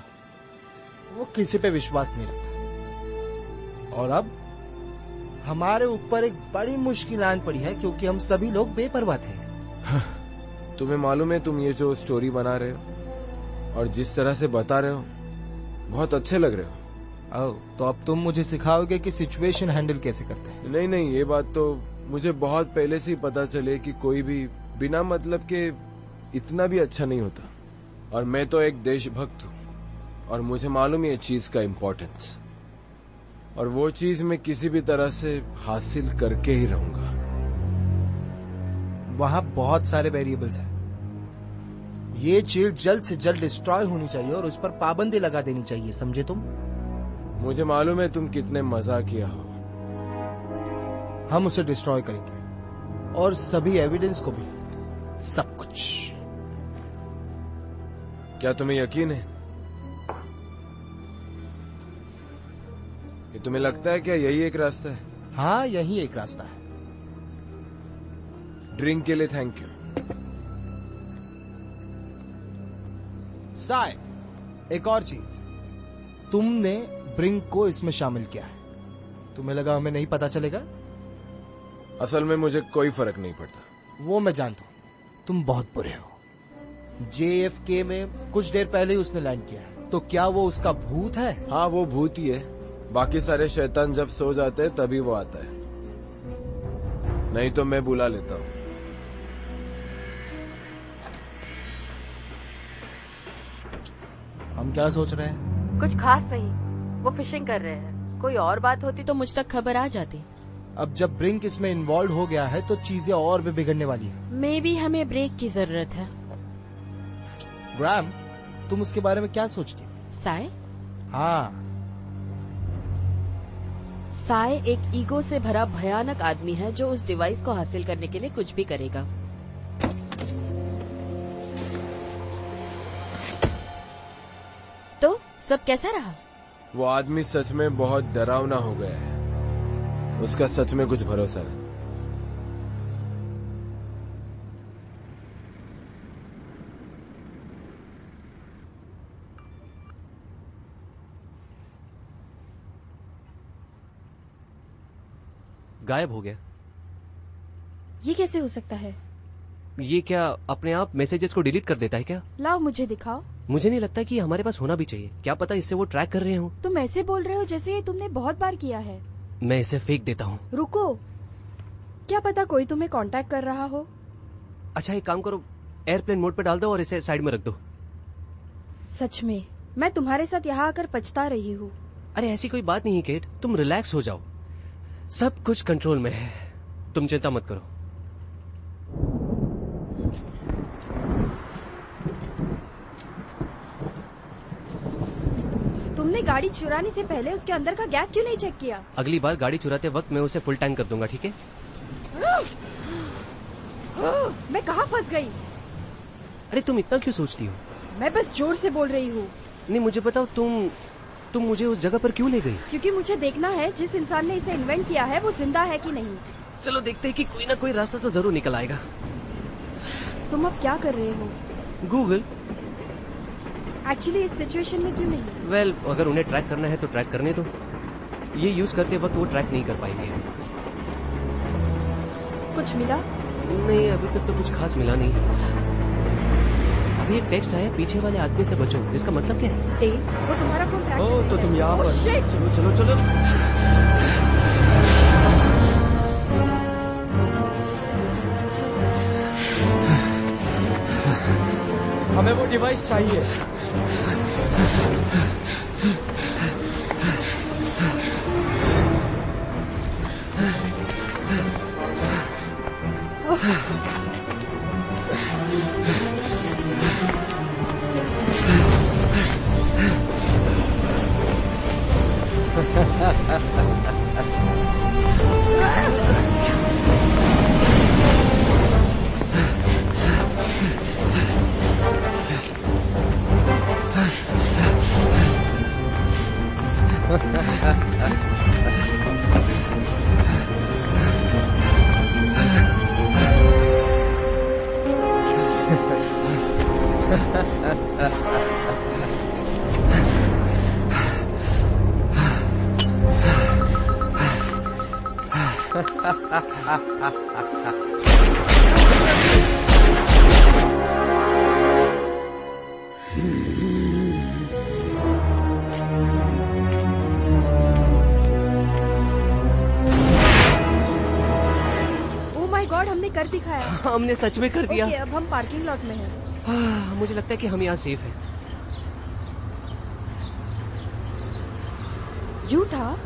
वो किसी पे विश्वास नहीं रखता। और अब हमारे ऊपर एक बड़ी मुश्किल आन पड़ी है, क्योंकि हम सभी लोग बेपरवाह थे। तुम्हें मालूम है, तुम ये जो स्टोरी बना रहे हो और जिस तरह से बता रहे हो, बहुत अच्छे लग रहे हो। ओह, तो अब तुम मुझे सिखाओगे कि सिचुएशन हैंडल कैसे करते हैं। नहीं नहीं, ये बात तो मुझे बहुत पहले से ही पता चले कि कोई भी बिना मतलब के इतना भी अच्छा नहीं होता। और मैं तो एक देशभक्त हूँ और मुझे मालूम है ये चीज का इम्पोर्टेंस, और वो चीज मैं किसी भी तरह से हासिल करके ही रहूंगा। वहां बहुत सारे वेरिएबल्स हैं। ये जेल जल्द से जल्द डिस्ट्रॉय होनी चाहिए और उस पर पाबंदी लगा देनी चाहिए, समझे तुम। मुझे मालूम है तुम कितने मजा किया हो। हम उसे डिस्ट्रॉय करेंगे और सभी एविडेंस को भी, सब कुछ। क्या तुम्हें यकीन है? कि तुम्हें लगता है क्या यही एक रास्ता है? हाँ, यही एक रास्ता है। ड्रिंक के लिए थैंक यू। साय, एक और चीज, तुमने ब्रिंक को इसमें शामिल किया है। तुम्हें लगा हमें नहीं पता चलेगा? असल में मुझे कोई फर्क नहीं पड़ता। वो मैं जानता हूं, तुम बहुत बुरे हो। JFK में कुछ देर पहले ही उसने लैंड किया है, तो क्या वो उसका भूत है? हाँ, वो भूत ही है। बाकी सारे शैतान जब सो जाते हैं तभी वो आता है, नहीं तो मैं बुला लेता हूँ। हम क्या सोच रहे हैं? कुछ खास नहीं, वो फिशिंग कर रहे हैं। कोई और बात होती तो मुझ तक खबर आ जाती। अब जब ब्रिंक इसमें इन्वॉल्व हो गया है तो चीजें और भी बिगड़ने वाली है। मे बी हमें ब्रेक की जरूरत है। ग्राम, तुम उसके बारे में क्या सोचती हो? साय? हाँ, साय एक ईगो से भरा भयानक आदमी है जो उस डिवाइस को हासिल करने के लिए कुछ भी करेगा। तो सब कैसा रहा? वो आदमी सच में बहुत डरावना हो गया है। उसका सच में कुछ भरोसा नहीं। गायब हो गया। ये कैसे हो सकता है? ये क्या अपने आप मैसेजेस को डिलीट कर देता है क्या? लाओ मुझे दिखाओ। मुझे नहीं लगता कि ये हमारे पास होना भी चाहिए। क्या पता इससे वो ट्रैक कर रहे हो। तुम ऐसे बोल रहे हो जैसे ये तुमने बहुत बार किया है। मैं इसे फेंक देता हूँ। रुको, क्या पता कोई तुम्हें कांटेक्ट कर रहा हो। अच्छा, एक काम करो, एयरप्लेन मोड पे डाल दो और इसे साइड में रख दो। सच में मैं तुम्हारे साथ यहाँ आकर पछता रही हूँ। अरे ऐसी कोई बात नहीं है केट, तुम रिलैक्स हो जाओ। सब कुछ कंट्रोल में है, तुम चिंता मत करो। तुमने गाड़ी चुराने से पहले उसके अंदर का गैस क्यों नहीं चेक किया? अगली बार गाड़ी चुराते वक्त मैं उसे फुल टैंक कर दूंगा, ठीक है? मैं कहाँ फंस गई? अरे तुम इतना क्यों सोचती हो? मैं बस जोर से बोल रही हूँ। नहीं, मुझे बताओ, तुम मुझे उस जगह पर क्यों ले गई? क्योंकि मुझे देखना है जिस इंसान ने इसे इन्वेंट किया है वो जिंदा है कि नहीं। चलो देखते हैं कि कोई ना कोई रास्ता तो जरूर निकल आएगा। तुम अब क्या कर रहे हो? गूगल। एक्चुअली इस सिचुएशन में क्यों नहीं? वेल, अगर उन्हें ट्रैक करना है तो ट्रैक करने दो। ये यूज करते वक्त वो ट्रैक नहीं कर पाएंगे। कुछ मिला? नहीं, अभी तक तो कुछ खास मिला नहीं। अभी एक टेक्स्ट आया, पीछे वाले आदमी से बचो। इसका मतलब क्या है? वो तुम्हारा फोन ट्रैक ओह, तो तुम यहाँ पर। शिट! चलो चलो चलो। हमें वो डिवाइस चाहिए। कर दिखाया। हमने सच में कर दिया। ओके, अब हम पार्किंग लॉट में हैं। मुझे लगता है कि हम यहाँ सेफ हैं। यू था,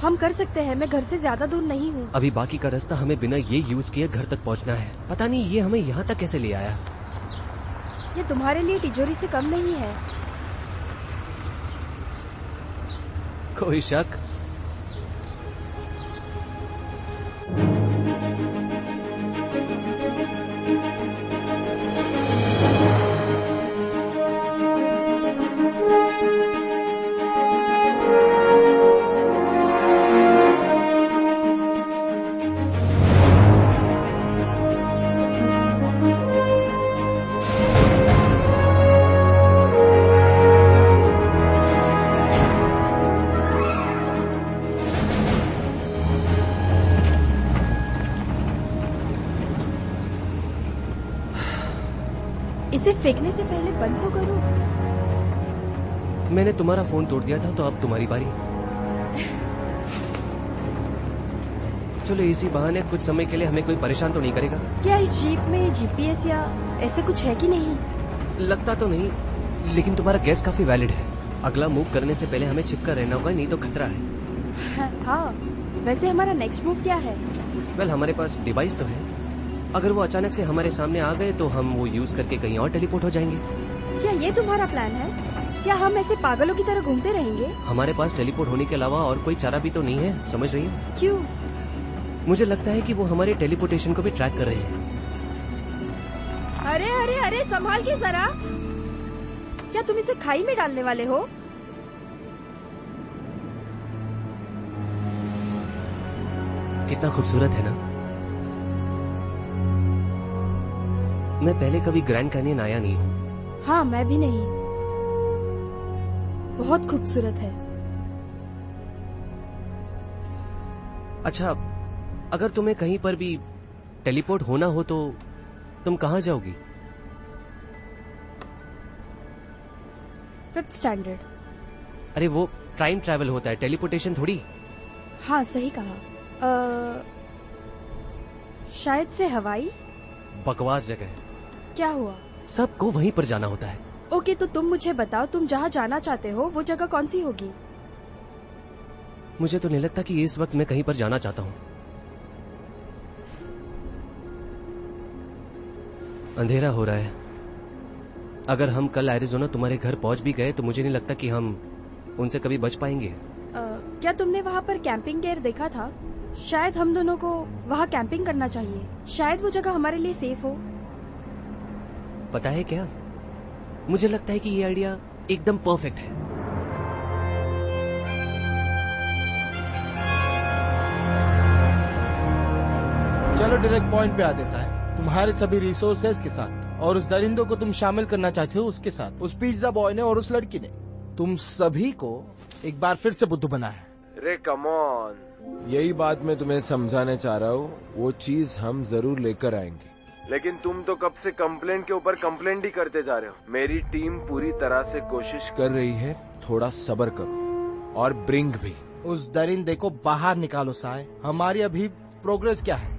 हम कर सकते हैं। मैं घर से ज्यादा दूर नहीं हूँ। अभी बाकी का रास्ता हमें बिना ये यूज किए घर तक पहुँचना है। पता नहीं ये हमें यहाँ तक कैसे ले आया। ये तुम्हारे लिए तिजोरी से कम नहीं है। कोई शक? इसे फेंकने से पहले बंद तो करो। मैंने तुम्हारा फोन तोड़ दिया था तो अब तुम्हारी बारी। चलो इसी बहाने कुछ समय के लिए हमें कोई परेशान तो नहीं करेगा। क्या इस जीप में जीपीएस या ऐसे कुछ है कि नहीं? लगता तो नहीं, लेकिन तुम्हारा गैस काफी वैलिड है। अगला मूव करने से पहले हमें छिपकर रहना होगा, नहीं तो खतरा है। हाँ, वैसे हमारा नेक्स्ट मूव क्या है? वेल, हमारे पास डिवाइस तो है। अगर वो अचानक से हमारे सामने आ गए तो हम वो यूज करके कहीं और टेलीपोर्ट हो जाएंगे। क्या ये तुम्हारा प्लान है? क्या हम ऐसे पागलों की तरह घूमते रहेंगे? हमारे पास टेलीपोर्ट होने के अलावा और कोई चारा भी तो नहीं है, समझ रही है? क्यों? मुझे लगता है कि वो हमारे टेलीपोर्टेशन को भी ट्रैक कर रहे हैं। अरे अरे अरे, संभाल के जरा। क्या तुम इसे खाई में डालने वाले हो? कितना खूबसूरत है ना। मैं पहले कभी ग्रैंड कैनियन आया नहीं हूँ। हाँ, मैं भी नहीं। बहुत खूबसूरत है। अच्छा, अगर तुम्हें कहीं पर भी टेलीपोर्ट होना हो तो तुम कहाँ जाओगी? 5th standard. अरे वो टाइम ट्रैवल होता है, टेलीपोर्टेशन थोड़ी। हाँ, सही कहा। शायद से हवाई। बकवास जगह है। क्या हुआ? सबको वहीं पर जाना होता है। ओके, तो तुम मुझे बताओ, तुम जहाँ जाना चाहते हो वो जगह कौन सी होगी? मुझे तो नहीं लगता कि इस वक्त मैं कहीं पर जाना चाहता हूँ। अंधेरा हो रहा है। अगर हम कल एरिज़ोना तुम्हारे घर पहुंच भी गए तो मुझे नहीं लगता कि हम उनसे कभी बच पाएंगे। क्या तुमने वहाँ पर कैंपिंग गियर देखा था? शायद हम दोनों को वहाँ कैंपिंग करना चाहिए। शायद वो जगह हमारे लिए सेफ हो। पता है क्या, मुझे लगता है कि ये आइडिया एकदम परफेक्ट है। चलो डायरेक्ट पॉइंट पे आते साहब। तुम्हारे सभी रिसोर्सेज के साथ और उस दरिंदों को तुम शामिल करना चाहते हो उसके साथ, उस पिज्जा बॉय ने और उस लड़की ने तुम सभी को एक बार फिर से बुद्धू बनाया। रे कम ऑन, यही बात मैं तुम्हें समझाने चाह रहा हूँ। वो चीज हम जरूर लेकर आएंगे, लेकिन तुम तो कब से कंप्लेंट के ऊपर कंप्लेंट ही करते जा रहे हो। मेरी टीम पूरी तरह से कोशिश कर रही है, थोड़ा सब्र करो। और ब्रिंग भी। उस दरिंदे को बाहर निकालो साय। हमारी अभी प्रोग्रेस क्या है?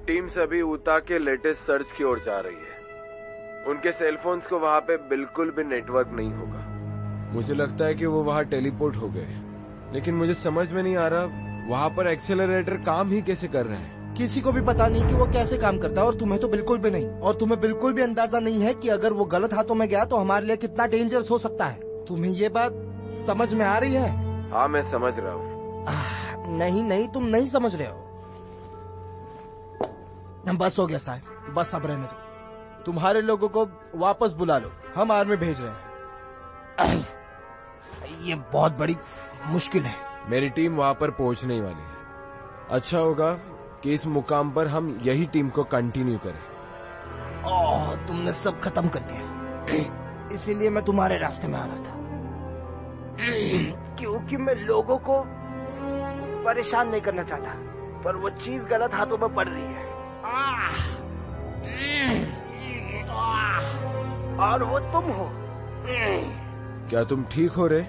टीम सभी उता के लेटेस्ट सर्च की ओर जा रही है। उनके सेलफोन्स को वहाँ पे बिल्कुल भी नेटवर्क नहीं होगा। मुझे लगता है कि वो वहाँ टेलीपोर्ट हो गए, लेकिन मुझे समझ में नहीं आ रहा वहाँ पर एक्सेलरेटर काम ही कैसे कर रहे हैं। किसी को भी पता नहीं कि वो कैसे काम करता है, और तुम्हें तो बिल्कुल भी नहीं। और तुम्हें बिल्कुल भी अंदाजा नहीं है कि अगर वो गलत हाथों में गया तो हमारे लिए कितना डेंजरस हो सकता है। तुम्हें ये बात समझ में आ रही है? हाँ, मैं समझ रहा हूँ। नहीं नहीं, तुम नहीं समझ रहे हो। बस हो गया साहब, बस अब रहने दो। तुम्हारे लोगों को वापस बुला लो, हम आर्मी भेज रहे हैं। ये बहुत बड़ी मुश्किल है। मेरी टीम वहाँ पर पहुँचने ही वाली है। अच्छा होगा कि इस मुकाम पर हम यही टीम को कंटिन्यू करें। ओह, तुमने सब खत्म कर दिया। इसीलिए मैं तुम्हारे रास्ते में आ रहा था, क्योंकि मैं लोगों को परेशान नहीं करना चाहता, पर वो चीज गलत हाथों में पड़ रही है। और वो तुम हो। क्या तुम ठीक हो रे?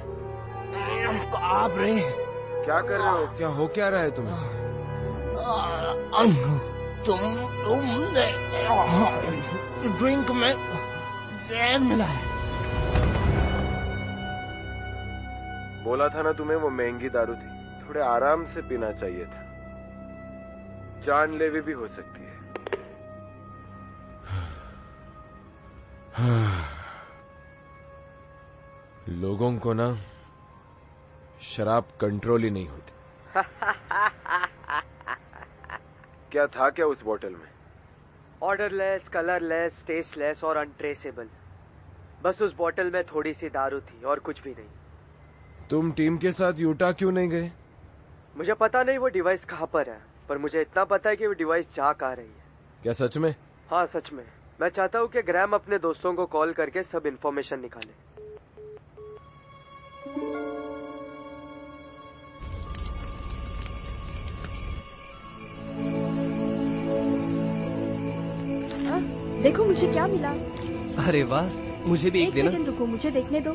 आप रे क्या कर रहे हो? क्या हो क्या रहा है तुम्हें? तुमने ड्रिंक में जहर मिला है। बोला था ना तुम्हें, वो महंगी दारू थी, थोड़े आराम से पीना चाहिए था, जानलेवा भी हो सकती है। लोगों को ना शराब कंट्रोल ही नहीं होती। क्या था क्या उस बोतल में? ऑर्डरलेस, कलरलेस, टेस्टलेस और अनट्रेसेबल। बस उस बोतल में थोड़ी सी दारू थी और कुछ भी नहीं। तुम टीम के साथ यूटा क्यों नहीं गए? मुझे पता नहीं वो डिवाइस कहाँ पर है, पर मुझे इतना पता है कि वो डिवाइस जा कहाँ रही है। क्या सच में? हाँ सच में। मैं चाहता हूँ कि ग्रैम अपने दोस्तों को कॉल करके सब इन्फॉर्मेशन निकाले। देखो मुझे क्या मिला। अरे वाह, मुझे भी एक देना। सेकंड रुको, मुझे देखने दो।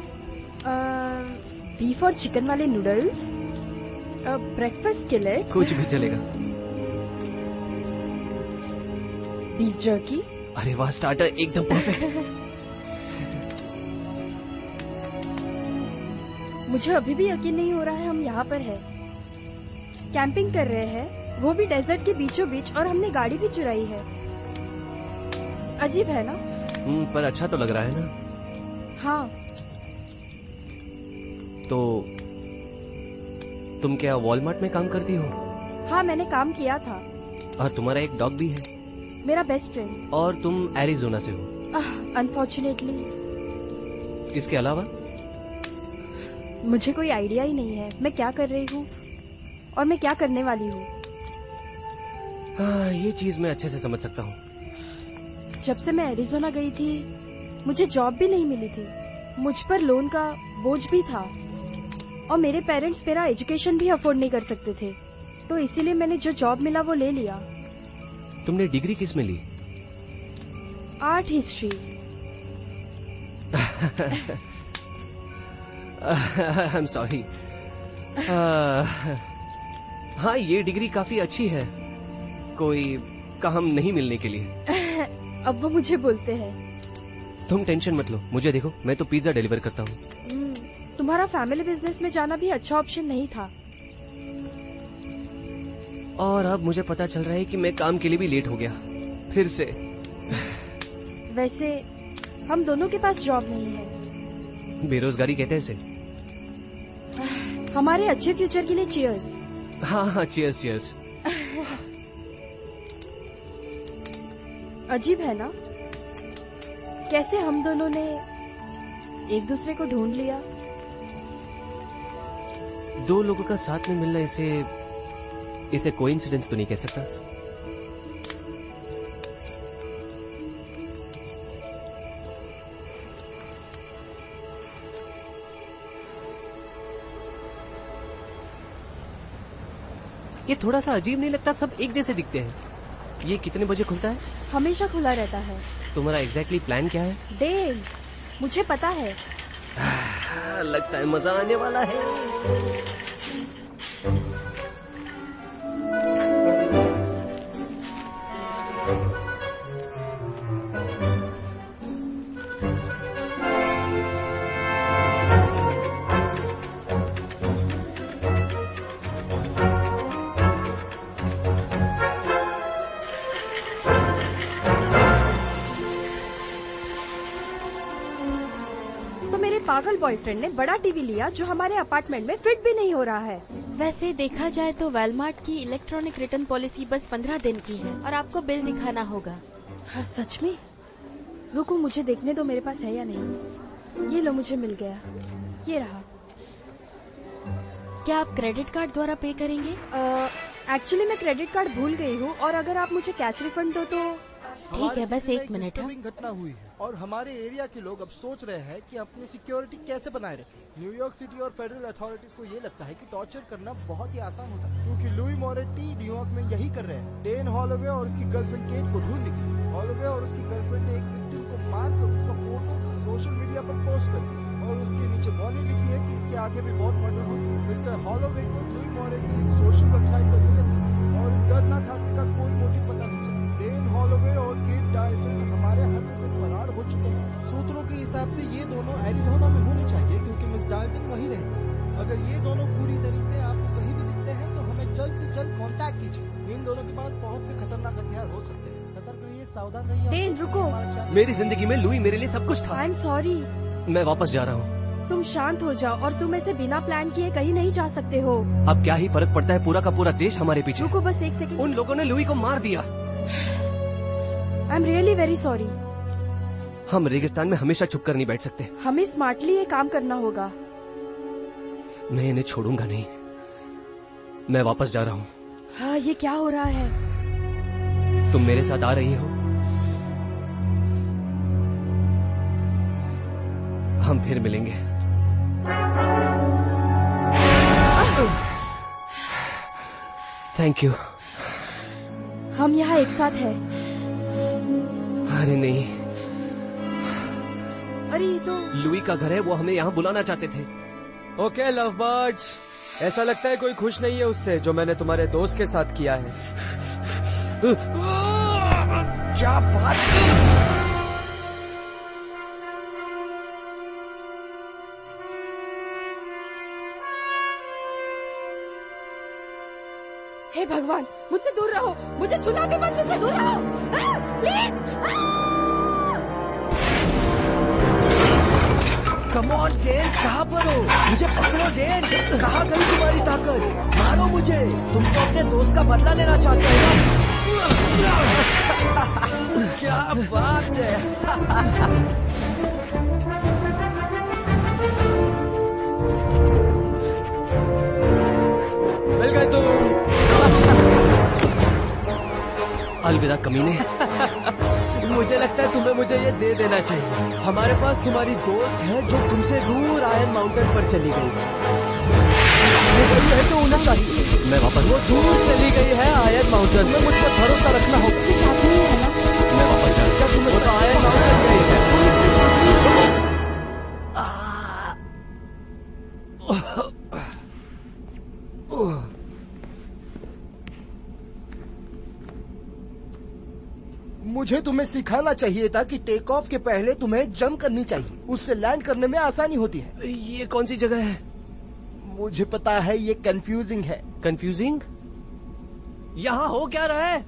बीफ और चिकन वाले नूडल्स, ब्रेकफास्ट के लिए कुछ भी चलेगा। Beef jerky. अरे वाह, स्टार्टर एकदम परफेक्ट। मुझे अभी भी यकीन नहीं हो रहा है हम यहाँ पर है, कैंपिंग कर रहे हैं, वो भी डेजर्ट के बीचों बीच, और हमने गाड़ी भी चुराई है। अजीब है ना? पर अच्छा तो लग रहा है ना? हाँ। तो तुम क्या वॉलमार्ट में काम करती हो? हाँ, मैंने काम किया था। और तुम्हारा एक डॉग भी है? मेरा बेस्ट फ्रेंड। और तुम एरिजोना से हो? अनफॉर्चुनेटली। इसके अलावा? मुझे कोई आइडिया ही नहीं है मैं क्या कर रही हूँ और मैं क्या करने वाली हूँ। हाँ, ये चीज मैं अच्छे से समझ सकता हूँ। जब से मैं एरिजोना गई थी मुझे जॉब भी नहीं मिली थी, मुझ पर लोन का बोझ भी था और मेरे पेरेंट्स मेरा एजुकेशन भी अफोर्ड नहीं कर सकते थे, तो इसीलिए मैंने जो जॉब मिला वो ले लिया। तुमने डिग्री किस में ली? Art history. I am sorry. हाँ, ये डिग्री काफी अच्छी है कोई काम नहीं मिलने के लिए। अब वो मुझे बोलते हैं। तुम टेंशन मत लो, मुझे देखो, मैं तो पिज्जा डिलीवर करता हूँ। तुम्हारा फैमिली बिजनेस में जाना भी अच्छा ऑप्शन नहीं था। और अब मुझे पता चल रहा है कि मैं काम के लिए भी लेट हो गया फिर से। वैसे हम दोनों के पास जॉब नहीं है। बेरोजगारी कहते हैं इसे। हमारे अच्छे फ्यूचर के लिए चीयर्स। हाँ हाँ, चीयर्स चीयर्स। अजीब है ना, कैसे हम दोनों ने एक दूसरे को ढूंढ लिया। दो लोगों का साथ में मिलना, इसे कोइंसिडेंस तो नहीं कह सकता। ये थोड़ा सा अजीब नहीं लगता? सब एक जैसे दिखते हैं। ये कितने बजे खुलता है? हमेशा खुला रहता है। तुम्हारा एग्जैक्टली प्लान क्या है? डेल, मुझे पता है। लगता है मजा आने वाला है। पागल बॉयफ्रेंड ने बड़ा टीवी लिया जो हमारे अपार्टमेंट में फिट भी नहीं हो रहा है। वैसे देखा जाए तो वेलमार्ट की इलेक्ट्रॉनिक रिटर्न पॉलिसी बस 15 दिन की है और आपको बिल दिखाना होगा। हाँ, सच में? रुको, मुझे देखने दो मेरे पास है या नहीं। ये लो, मुझे मिल गया, ये रहा। क्या आप क्रेडिट कार्ड द्वारा पे करेंगे? एक्चुअली मैं क्रेडिट कार्ड भूल गई हूँ और अगर आप मुझे कैश रिफंड दो तो। ठीक है, बस एक मिनट। घटना हुई है और हमारे एरिया के लोग अब सोच रहे हैं कि अपनी सिक्योरिटी कैसे बनाए रखें। न्यूयॉर्क सिटी और फेडरल अथॉरिटीज को ये लगता है कि टॉर्चर करना बहुत ही आसान होता है, क्योंकि लुई मोरेटी न्यूयॉर्क में यही कर रहे हैं। डेन हॉलोवे और उसकी गर्लफ्रेंड केट को ढूंढ निकली। हॉलोवे और उसकी गर्लफ्रेंड ने एक विक्टिम को मारकर उसका फोटो सोशल मीडिया पर पोस्ट कर दिया और उसके नीचे वार्निंग लिखी है कि इसके आगे भी बहुत मर्डर होंगे। मिस्टर हॉलोवे को लुई मोरेटी एक सोशल वेबसाइट पर मिले थे और इस दर्दनाक हादसे का कोई मोटिव पता नहीं चला। डेन हॉलोवे और केट डाल्टन हमारे हाथ से फरार हो चुके हैं। सूत्रों के हिसाब से ये दोनों एरिजोना में होने चाहिए क्योंकि मिस डाल्टन वहीं रहती है। अगर ये दोनों पूरी तरीके आपको कहीं भी दिखते हैं तो हमें जल्द से जल्द कांटेक्ट कीजिए। इन दोनों के पास बहुत से खतरनाक हथियार हो सकते हैं। सतर्क रहिए, सावधान रहिए। डेन, रुको। मेरी जिंदगी में लुई मेरे लिए सब कुछ था। आई एम सॉरी। मैं वापस जा रहा हूँ। तुम शांत हो जाओ और तुम ऐसे बिना प्लान किए कहीं नहीं जा सकते हो। अब क्या ही फर्क पड़ता है, पूरा का पूरा देश हमारे पीछे। रुको बस एक सेकंड। उन लोगों ने लुई को मार दिया। I am really very sorry. हम रेगिस्तान में हमेशा छुप कर नहीं बैठ सकते। हमें स्मार्टली ये काम करना होगा। मैं इन्हें छोड़ूंगा नहीं। मैं वापस जा रहा हूँ। हाँ, ये क्या हो रहा है? तुम मेरे साथ आ रही हो? हम फिर मिलेंगे। Thank you. हम यहाँ एक साथ हैं। अरे नहीं, अरे ये तो लुई का घर है, वो हमें यहाँ बुलाना चाहते थे। ओके लव बर्ड्स, ऐसा लगता है कोई खुश नहीं है उससे जो मैंने तुम्हारे दोस्त के साथ किया है। क्या बात है? हे भगवान, मुझसे दूर रहो। मुझे छूना भी मत, मुझसे दूर रहो प्लीज। कम ऑन डेन, कहाँ पर हो? मुझे पकड़ो डेन। कहाँ गई तुम्हारी ताकत? मारो मुझे। तुम तो अपने दोस्त का बदला लेना चाहते हो ना? क्या बात है। मिल गए तुम। अलविदा कमीने। मुझे लगता है तुम्हें मुझे ये दे देना चाहिए। हमारे पास तुम्हारी दोस्त है जो तुमसे दूर आयन माउंटेन पर चली गई है तो उन्हें चाहिए। मैं वापस वो दूर चली गई है आयन माउंटेन में। मुझ पर भरोसा रखना होगा। मैं वापस जा रहा हूँ। वो तो आयन माउंटेन गई है। मुझे तुम्हें सिखाना चाहिए था कि टेक ऑफ के पहले तुम्हें जंप करनी चाहिए। उससे लैंड करने में आसानी होती है। ये कौन सी जगह है? मुझे पता है, ये कंफ्यूजिंग है। कंफ्यूजिंग? यहाँ हो क्या रहा है?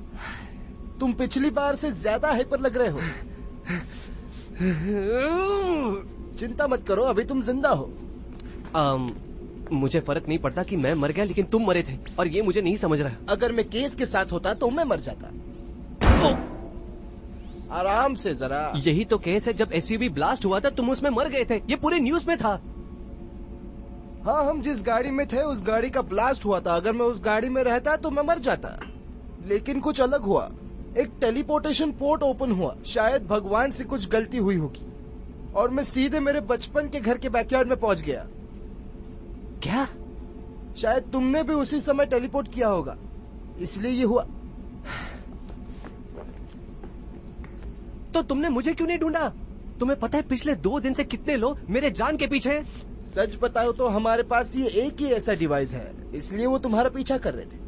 तुम पिछली बार से ज्यादा हाइपर लग रहे हो। चिंता मत करो, अभी तुम जिंदा हो। मुझे फर्क नहीं पड़ता कि मैं मर गया, लेकिन तुम मरे थे और ये मुझे नहीं समझ रहा। अगर मैं केस के साथ होता तो मैं मर जाता। आराम से जरा। यही तो केस है। जब एसयूवी ब्लास्ट हुआ था तुम उसमें मर गए थे। ये पूरे न्यूज में था। हाँ, हम जिस गाड़ी में थे उस गाड़ी का ब्लास्ट हुआ था। अगर मैं उस गाड़ी में रहता तो मैं मर जाता। लेकिन कुछ अलग हुआ। एक टेलीपोर्टेशन पोर्ट ओपन हुआ। शायद भगवान से कुछ गलती हुई होगी और मैं सीधे मेरे बचपन के घर के बैकयार्ड में पहुंच गया। क्या? शायद तुमने भी उसी समय टेलीपोर्ट किया होगा, इसलिए ये हुआ। तो तुमने मुझे क्यों नहीं ढूंढा? तुम्हें पता है पिछले 2 दिन से कितने लोग मेरे जान के पीछे हैं? सच बताओ तो हमारे पास ये एक ही ऐसा डिवाइस है, इसलिए वो तुम्हारा पीछा कर रहे थे।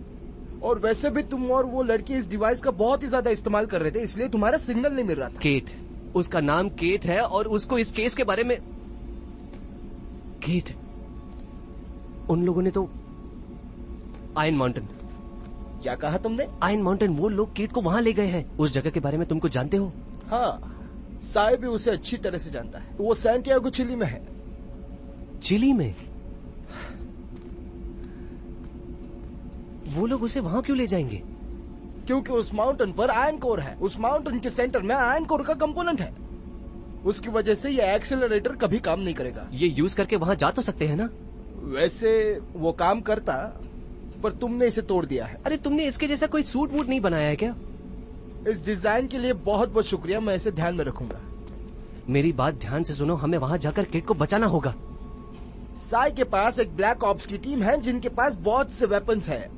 और वैसे भी तुम और वो लड़की इस डिवाइस का बहुत ही ज्यादा इस्तेमाल कर रहे थे, इसलिए तुम्हारा सिग्नल नहीं मिल रहा था। केट, उसका नाम केट है और उसको इस केस के बारे में। केट, उन लोगों ने तो आयन माउंटेन। क्या कहा तुमने? Ion mountain. वो लोग केट को वहां ले गए हैं। उस जगह के बारे में तुम कुछ जानते हो? हाँ, साय भी उसे अच्छी तरह से जानता है। वो सैंटियागो चिली में है। चिली में? वो लोग उसे वहां क्यों ले जाएंगे? क्योंकि उस माउंटेन पर आयरन कोर है। उस माउंटेन के सेंटर में आयरन कोर का कंपोनेंट है। उसकी वजह से ये एक्सेलरेटर कभी काम नहीं करेगा। ये यूज करके वहां जा तो सकते हैं ना? वैसे वो काम करता, पर तुमने इसे तोड़ दिया है। अरे तुमने इसके जैसा कोई सूट वूट नहीं बनाया है क्या? इस डिजाइन के लिए बहुत बहुत शुक्रिया, मैं इसे ध्यान में रखूंगा। मेरी बात ध्यान से सुनो, हमें वहां जाकर केट को बचाना होगा। साय के पास एक ब्लैक ऑप्स की टीम है जिनके पास बहुत से वेपन्स हैं।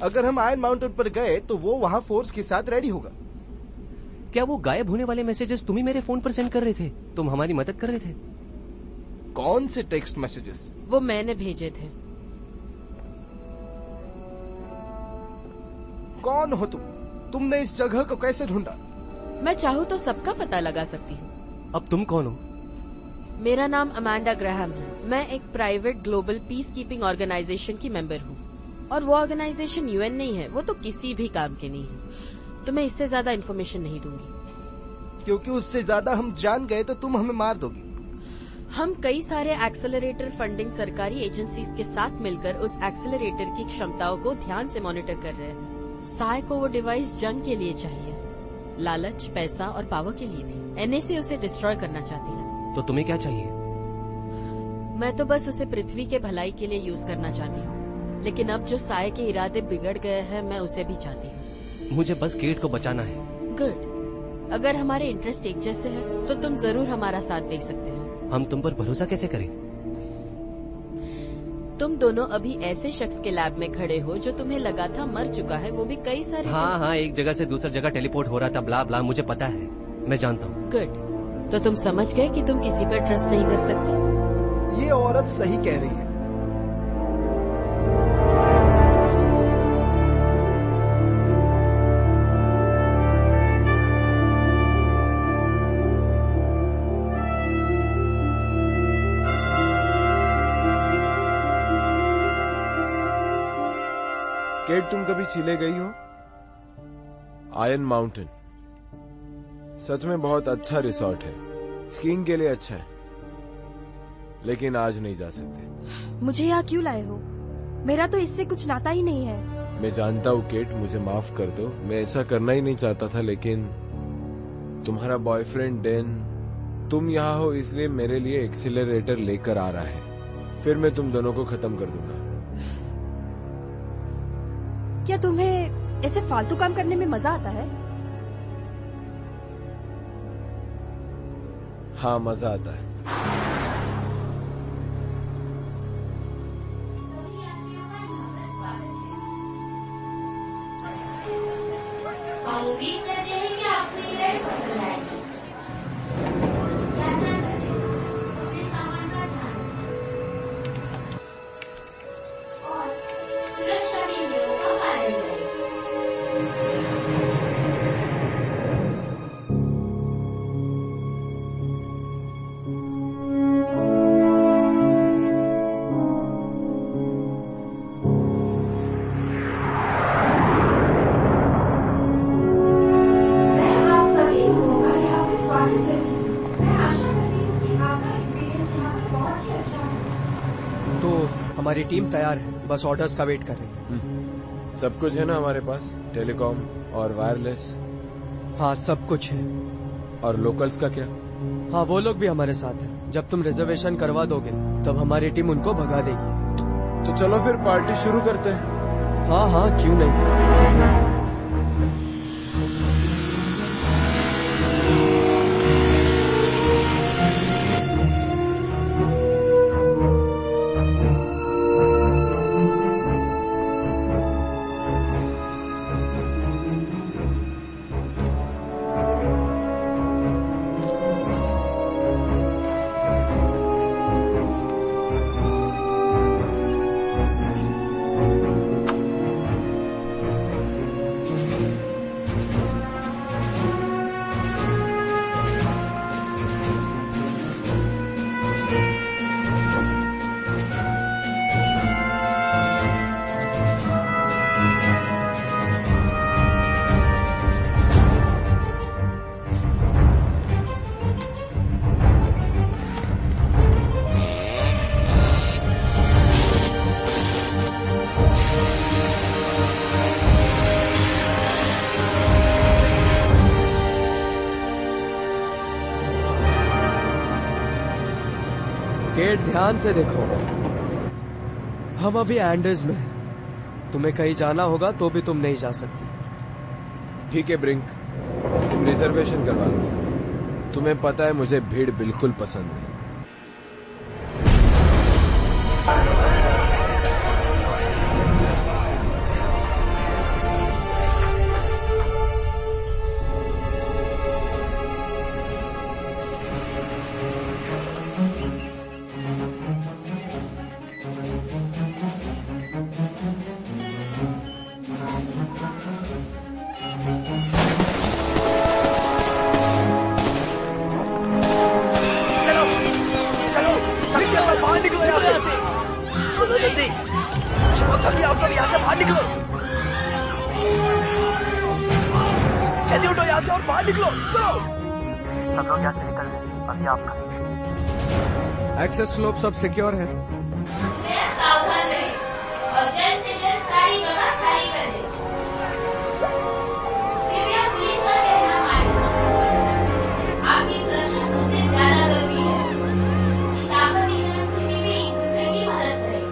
अगर हम आयरन माउंटेन पर गए तो वो वहां फोर्स के साथ रेडी होगा। क्या वो गायब होने वाले मैसेजेस तुम ही मेरे फोन पर सेंड कर रहे थे? तुम हमारी मदद कर रहे थे? कौन से टेक्स्ट मैसेजेस? वो मैंने भेजे थे। कौन हो तुम? तुमने इस जगह को कैसे ढूंढा? मैं चाहूँ तो सबका पता लगा सकती हूँ। अब तुम कौन हो? मेरा नाम अमांडा ग्राहम है। मैं एक private global peacekeeping organization की मेंबर हूँ, और वो ऑर्गेनाइजेशन यूएन नहीं है, वो तो किसी भी काम की नहीं है। तो मैं इससे ज्यादा इन्फॉर्मेशन नहीं दूंगी, क्योंकि उससे ज्यादा हम जान गए तो तुम हमें मार दोगी। हम कई सारे एक्सेलरेटर फंडिंग सरकारी एजेंसीज के साथ मिलकर उस एक्सेलरेटर की क्षमताओं को ध्यान से मॉनिटर कर रहे हैं। साय को वो डिवाइस जंग के लिए चाहिए, लालच, पैसा और पावर के लिए भी। एनएसए उसे डिस्ट्रॉय करना चाहती है। तो तुम्हें क्या चाहिए? मैं तो बस उसे पृथ्वी के भलाई के लिए यूज करना चाहती हूँ, लेकिन अब जो साय के इरादे बिगड़ गए हैं, मैं उसे भी चाहती हूँ। मुझे बस केट को बचाना है। गुड। अगर हमारे इंटरेस्ट एक जैसे हैं, तो तुम जरूर हमारा साथ दे सकते हो। हम तुम पर भरोसा कैसे करें? तुम दोनों अभी ऐसे शख्स के लैब में खड़े हो जो तुम्हें लगा था मर चुका है, वो भी कई सारे। हाँ, एक जगह से दूसरी जगह टेलीपोर्ट हो रहा था, ब्ला ब्ला, मुझे पता है, मैं जानता हूँ। गुड। तो तुम समझ गए कि तुम किसी पर ट्रस्ट नहीं कर सकती। ये औरत सही कह रही है। केट, तुम कभी चिले गई हो? आयरन माउंटेन सच में बहुत अच्छा रिसोर्ट है, स्कीइंग के लिए अच्छा है, लेकिन आज नहीं जा सकते। मुझे यहाँ क्यों लाए हो? मेरा तो इससे कुछ नाता ही नहीं है। मैं जानता हूँ केट, मुझे माफ कर दो, मैं ऐसा करना ही नहीं चाहता था, लेकिन तुम्हारा बॉयफ्रेंड डैन, तुम यहाँ हो इसलिए मेरे लिए एक्सीलरेटर लेकर आ रहा है, फिर मैं तुम दोनों को खत्म कर दूंगा। क्या तुम्हें ऐसे फालतू काम करने में मजा आता है? हाँ, मजा आता है। उम्मीद करते हैं कि आपको ये राइड पसंद आएगी। क्या ध्यान रखें, अपने सामान का ध्यान रखें और सुरक्षा के नियमों का पालन करें। हमारी टीम तैयार है, बस ऑर्डर्स का वेट कर रही है। सब कुछ है ना हमारे पास? टेलीकॉम और वायरलेस? हाँ, सब कुछ है। और लोकल्स का क्या? हाँ, वो लोग भी हमारे साथ हैं। जब तुम रिजर्वेशन करवा दोगे तब हमारी टीम उनको भगा देगी। तो चलो फिर पार्टी शुरू करते हैं। हाँ, क्यों नहीं। केट, ध्यान से देखो, हम अभी एंडर्स में हैं। तुम्हें कहीं जाना होगा तो भी तुम नहीं जा सकती। ठीक है ब्रिंक, तुम रिजर्वेशन करवा लो। तुम्हें पता है मुझे भीड़ बिल्कुल पसंद है। जल्दी जल्दी आओ, सब यहाँ से बाहर निकलो। जल्दी उठो यहाँ से और बाहर निकलो। सब लोग यहाँ से निकल रहे, अभी आपका एक्सेस स्लोप सब सिक्योर है। मैं सावधान रहे और जल्द से जल्द सारी जगह खाली कर दे। कृपया पुलिस का कहना माने, आपकी सुरक्षा सबसे ज्यादा जरूरी है। इस आपत्तिजनक स्थिति में एक दूसरे की मदद करें।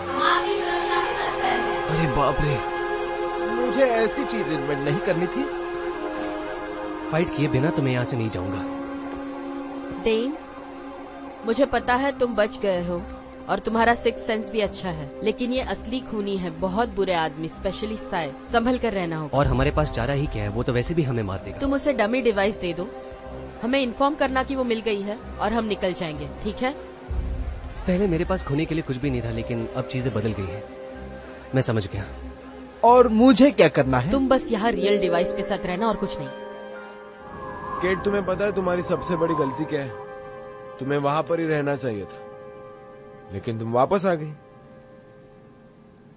हम आपकी सुरक्षा में तत्पर हैं। अरे बाप रे, मुझे ऐसी चीज इन्वेंट नहीं करनी थी। फाइट किए बिना तो मैं यहाँ से नहीं जाऊंगा। डेन, मुझे पता है तुम बच गए हो और तुम्हारा सिक्स सेंस भी अच्छा है, लेकिन ये असली खूनी है, बहुत बुरे आदमी, स्पेशली साय। संभल कर रहना होगा। और हमारे पास चारा ही क्या है, वो तो वैसे भी हमें मार देगा। तुम उसे डमी डिवाइस दे दो, हमें इन्फॉर्म करना कि वो मिल गई है और हम निकल जाएंगे, ठीक है? पहले मेरे पास खोने के लिए कुछ भी नहीं था, लेकिन अब चीजें बदल गई है। मैं समझ गया। और मुझे क्या करना है? तुम बस यहाँ रियल डिवाइस के साथ रहना और कुछ नहीं। केट, तुम्हें पता है तुम्हारी सबसे बड़ी गलती क्या है? तुम्हें वहां पर ही रहना चाहिए था, लेकिन तुम वापस आ गई।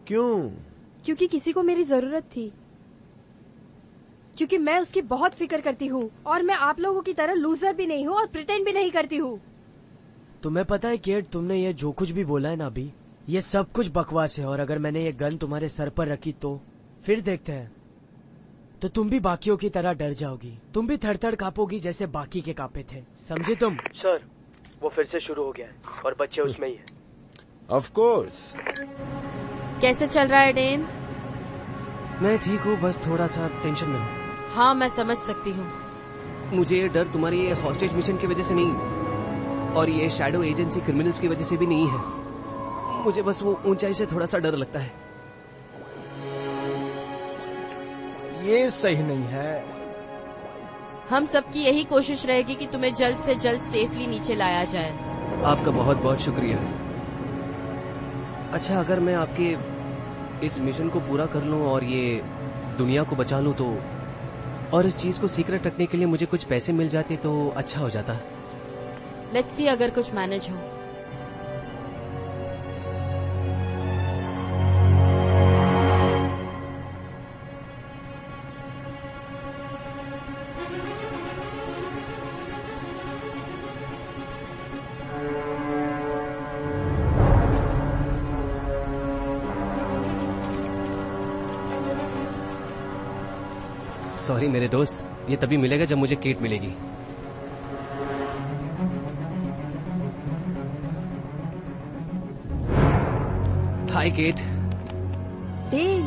क्यों? क्योंकि किसी को मेरी जरूरत थी, क्योंकि मैं उसकी बहुत फिक्र करती हूँ और मैं आप लोगों की तरह लूजर भी नहीं हूँ और प्रिटेंड भी नहीं करती हूँ। तुम्हें पता है केट, तुमने ये जो कुछ भी बोला है ना अभी, ये सब कुछ बकवास है। और अगर मैंने ये गन तुम्हारे सर पर रखी तो फिर देखते हैं, तो तुम भी बाकियों की तरह डर जाओगी। तुम भी थर-थर कांपोगी जैसे बाकी के कांपे थे, समझे तुम? सर, वो फिर से शुरू हो गया है और बच्चे उसमें ही है। Of course. कैसे चल रहा है डेन? मैं ठीक हूँ, बस थोड़ा सा टेंशन में हूँ। हाँ, मैं समझ सकती हूँ। मुझे ये डर तुम्हारी ये हॉस्टेज मिशन की वजह से नहीं, और ये शैडो एजेंसी क्रिमिनल्स की वजह से भी नहीं है। मुझे बस वो ऊंचाई से थोड़ा सा डर लगता है। ये सही नहीं है। हम सबकी यही कोशिश रहेगी कि तुम्हें जल्द से जल्द सेफली नीचे लाया जाए। आपका बहुत बहुत शुक्रिया। अच्छा, अगर मैं आपके इस मिशन को पूरा कर लूं और ये दुनिया को बचा लूं तो, और इस चीज को सीक्रेट रखने के लिए मुझे कुछ पैसे मिल जाते तो अच्छा हो जाता। लेट्स सी अगर कुछ मैनेज हो। सॉरी मेरे दोस्त, ये तभी मिलेगा जब मुझे केट मिलेगी। Hi Kate. Dan,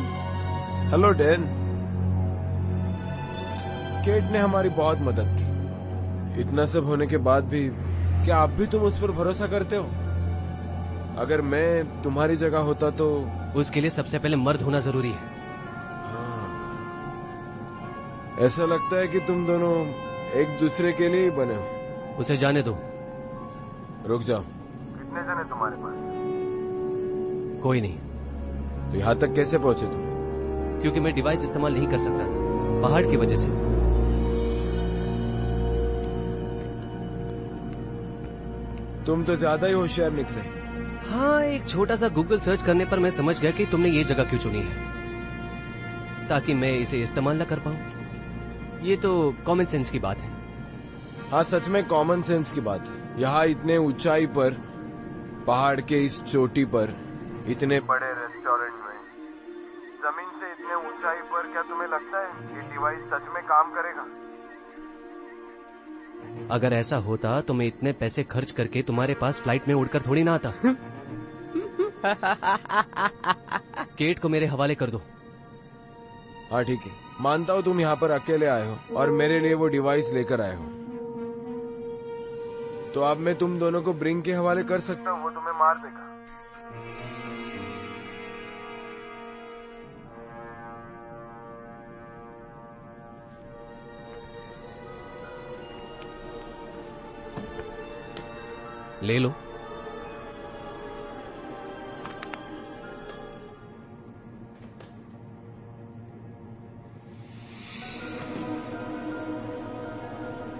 hello Dan. Kate ने हमारी बहुत मदद की। इतना सब होने के बाद भी क्या आप भी तुम उस पर भरोसा करते हो? अगर मैं तुम्हारी जगह होता तो। उसके लिए सबसे पहले मर्द होना जरूरी है। ऐसा लगता है कि तुम दोनों एक दूसरे के लिए ही बने हो। उसे जाने दो। रुक जाओ। कितने जने तुम्हारे पास? कोई नहीं। तो यहाँ तक कैसे पहुंचे तुम? क्योंकि मैं डिवाइस इस्तेमाल नहीं कर सकता, पहाड़ की वजह से। तुम तो ज्यादा ही होशियार निकले। हाँ, एक छोटा सा गूगल सर्च करने पर मैं समझ गया कि तुमने ये जगह क्यों चुनी है, ताकि मैं इसे इस्तेमाल न कर पाऊं। ये तो कॉमन सेंस की बात है। हाँ, सच में कॉमन सेंस की बात है। यहाँ इतने ऊंचाई पर, पहाड़ के इस चोटी पर, इतने बड़े रेस्टोरेंट में, जमीन से इतने ऊंचाई पर, क्या तुम्हें लगता है ये डिवाइस सच में काम करेगा? अगर ऐसा होता तो मैं इतने पैसे खर्च करके तुम्हारे पास फ्लाइट में उड़कर थोड़ी ना आता। केट को मेरे हवाले कर दो। हाँ ठीक है, मानता हूँ तुम यहाँ पर अकेले आए हो और मेरे लिए वो डिवाइस लेकर आए हो, तो अब मैं तुम दोनों को ब्रिंग के हवाले कर सकता हूँ। वो तुम्हें मार देगा। ले लो।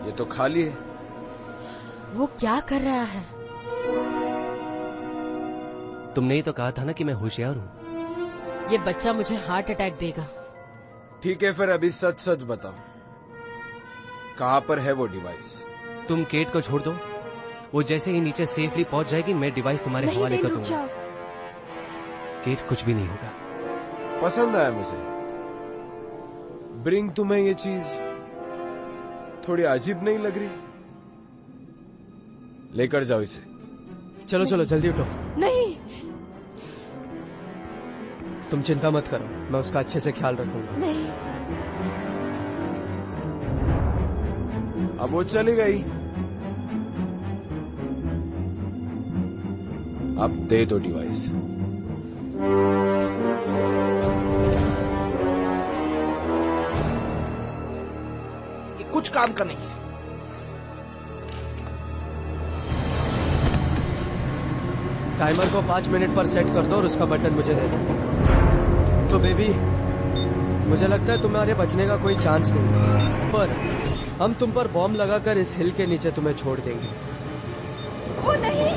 ये तो खाली है। वो क्या कर रहा है? तुमने ही तो कहा था ना कि मैं होशियार हूँ। ये बच्चा मुझे हार्ट अटैक देगा। ठीक है फिर अभी सच सच बताओ, कहाँ पर है वो डिवाइस? तुम केट को छोड़ दो, वो जैसे ही नीचे सेफली पहुंच जाएगी मैं डिवाइस तुम्हारे हवाले कर दूंगा। केट कुछ भी नहीं होगा। पसंद आया मुझे। ब्रिंग, तुम्हें ये चीज थोड़ी अजीब नहीं लग रही? लेकर जाओ इसे। चलो चलो जल्दी उठो। नहीं, तुम चिंता मत करो, मैं उसका अच्छे से ख्याल रखूंगा। नहीं। अब वो चली गई, अब दे दो डिवाइस। ये कुछ काम का नहीं है। टाइमर को 5 मिनट पर सेट कर दो और उसका बटन मुझे दे दो। तो बेबी, मुझे लगता है तुम्हारे बचने का कोई चांस नहीं, पर हम तुम पर बॉम्ब लगाकर इस हिल के नीचे तुम्हें छोड़ देंगे। ओ नहीं,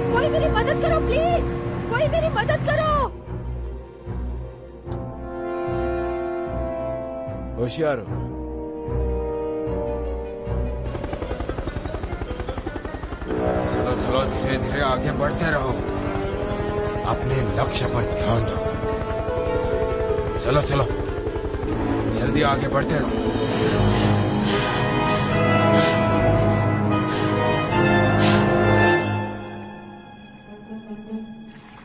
कोई मेरी मदद करो प्लीज, कोई मेरी मदद करो। होशियार हो। चलो चलो, धीरे धीरे आगे बढ़ते रहो, अपने लक्ष्य पर ध्यान दो। चलो चलो, जल्दी आगे बढ़ते रहो।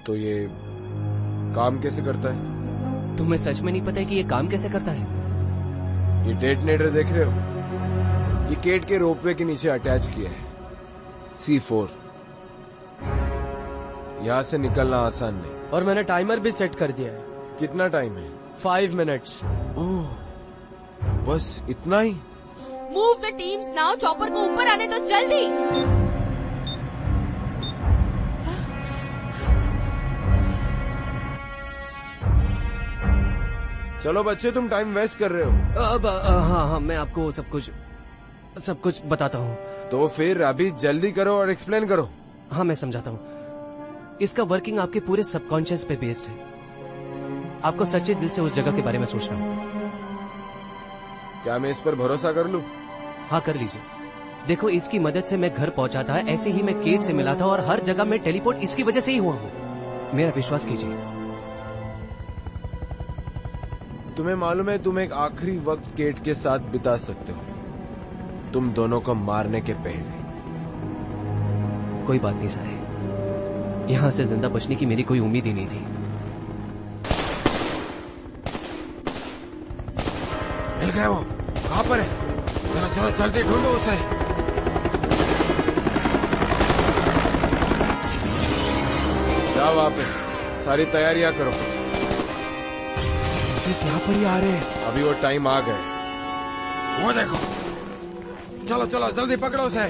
तो ये काम कैसे करता है? तुम्हें सच में नहीं पता है कि ये काम कैसे करता है? ये डेटनेटर देख रहे हो? ये केट के रोपवे के नीचे अटैच किया है। C4। यहाँ से निकलना आसान नहीं। और मैंने टाइमर भी सेट कर दिया है। कितना टाइम है? 5 मिनट्स। ओह, बस इतना ही? Move the teams now, chopper को ऊपर आने दो जल्दी। चलो बच्चे, तुम टाइम वेस्ट कर रहे हो। अब हाँ, मैं आपको सब कुछ बताता हूँ। तो फिर अभी जल्दी करो और एक्सप्लेन करो। हाँ, मैं समझाता हूँ। इसका वर्किंग आपके पूरे सबकॉन्शियस पे बेस्ड है। आपको सच्चे दिल से उस जगह के बारे में सोचना है। क्या मैं इस पर भरोसा कर लूं? हाँ, कर लीजिए। देखो, इसकी मदद से मैं घर पहुंचा था, ऐसे ही मैं केट से मिला था और हर जगह मैं टेलीपोर्ट इसकी वजह से ही हुआ हूँ। मेरा विश्वास कीजिए। तुम्हें मालूम है, तुम एक आखिरी वक्त केट के साथ बिता सकते हो, तुम दोनों को मारने के पहले। कोई बात नहीं सारे, यहां से जिंदा बचने की मेरी कोई उम्मीद ही नहीं थी। मिल गए वो? कहाँ पर है? चलो चलो जल्दी ढूंढो उसे। जाओ वापस, सारी तैयारियां करो। यहाँ पर ही आ रहे हैं। अभी वो टाइम आ गए। वो देखो, चलो चलो जल्दी पकड़ो उसे।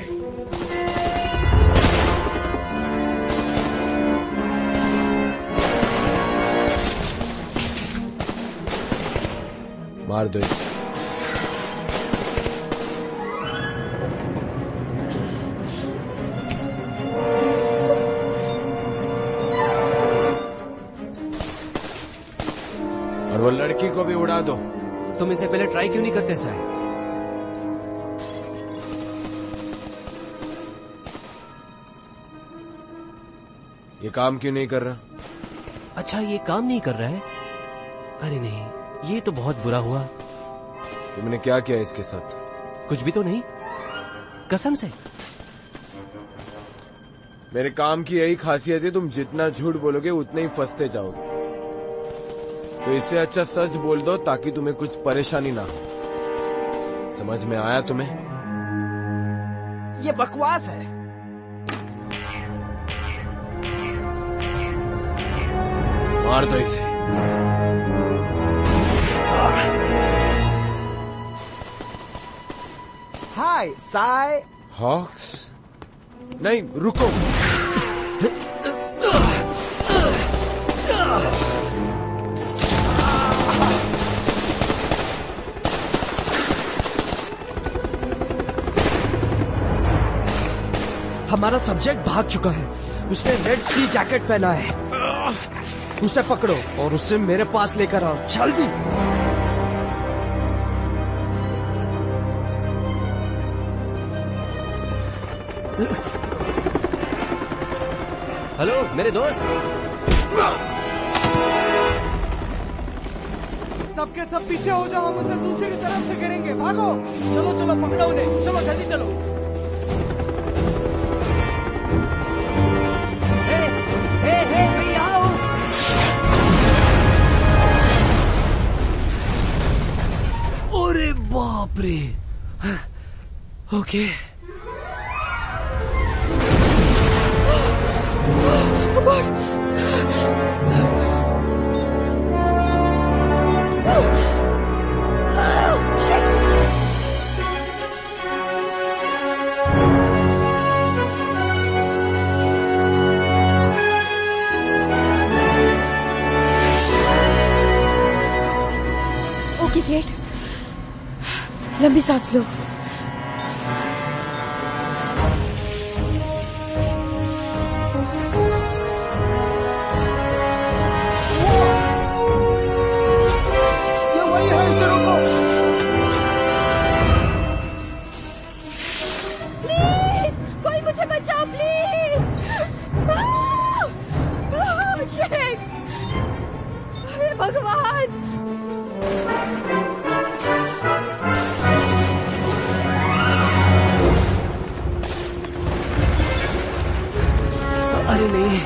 मार दो इसे। और वो लड़की को भी उड़ा दो। तुम इसे पहले ट्राई क्यों नहीं करते साहब? ये काम क्यों नहीं कर रहा? अच्छा, ये काम नहीं कर रहा है? अरे नहीं, ये तो बहुत बुरा हुआ। तुमने क्या किया इसके साथ? कुछ भी तो नहीं, कसम से। मेरे काम की यही खासियत है, तुम जितना झूठ बोलोगे उतने ही फंसते जाओगे। तो इससे अच्छा सच बोल दो ताकि तुम्हें कुछ परेशानी ना हो। समझ में आया तुम्हें? ये बकवास है। मार दो इसे। हाय साय। हॉक्स? नहीं, रुको। हमारा सब्जेक्ट भाग चुका है। उसने रेड सी जैकेट पहना है। उसे पकड़ो और उसे मेरे पास लेकर आओ, जल्दी। हेलो मेरे दोस्त। सबके सब पीछे हो जाओ, हम उसे दूसरी तरफ से गिरेंगे। भागो, चलो चलो पकड़ो उन्हें, चलो जल्दी चलो। हे आओ। अरे बाप रे। ओके ओके गेट, लंबी सांस लो। प्लीज कोई मुझे बचाओ प्लीज। शिट, हे भगवान। अरे नहीं,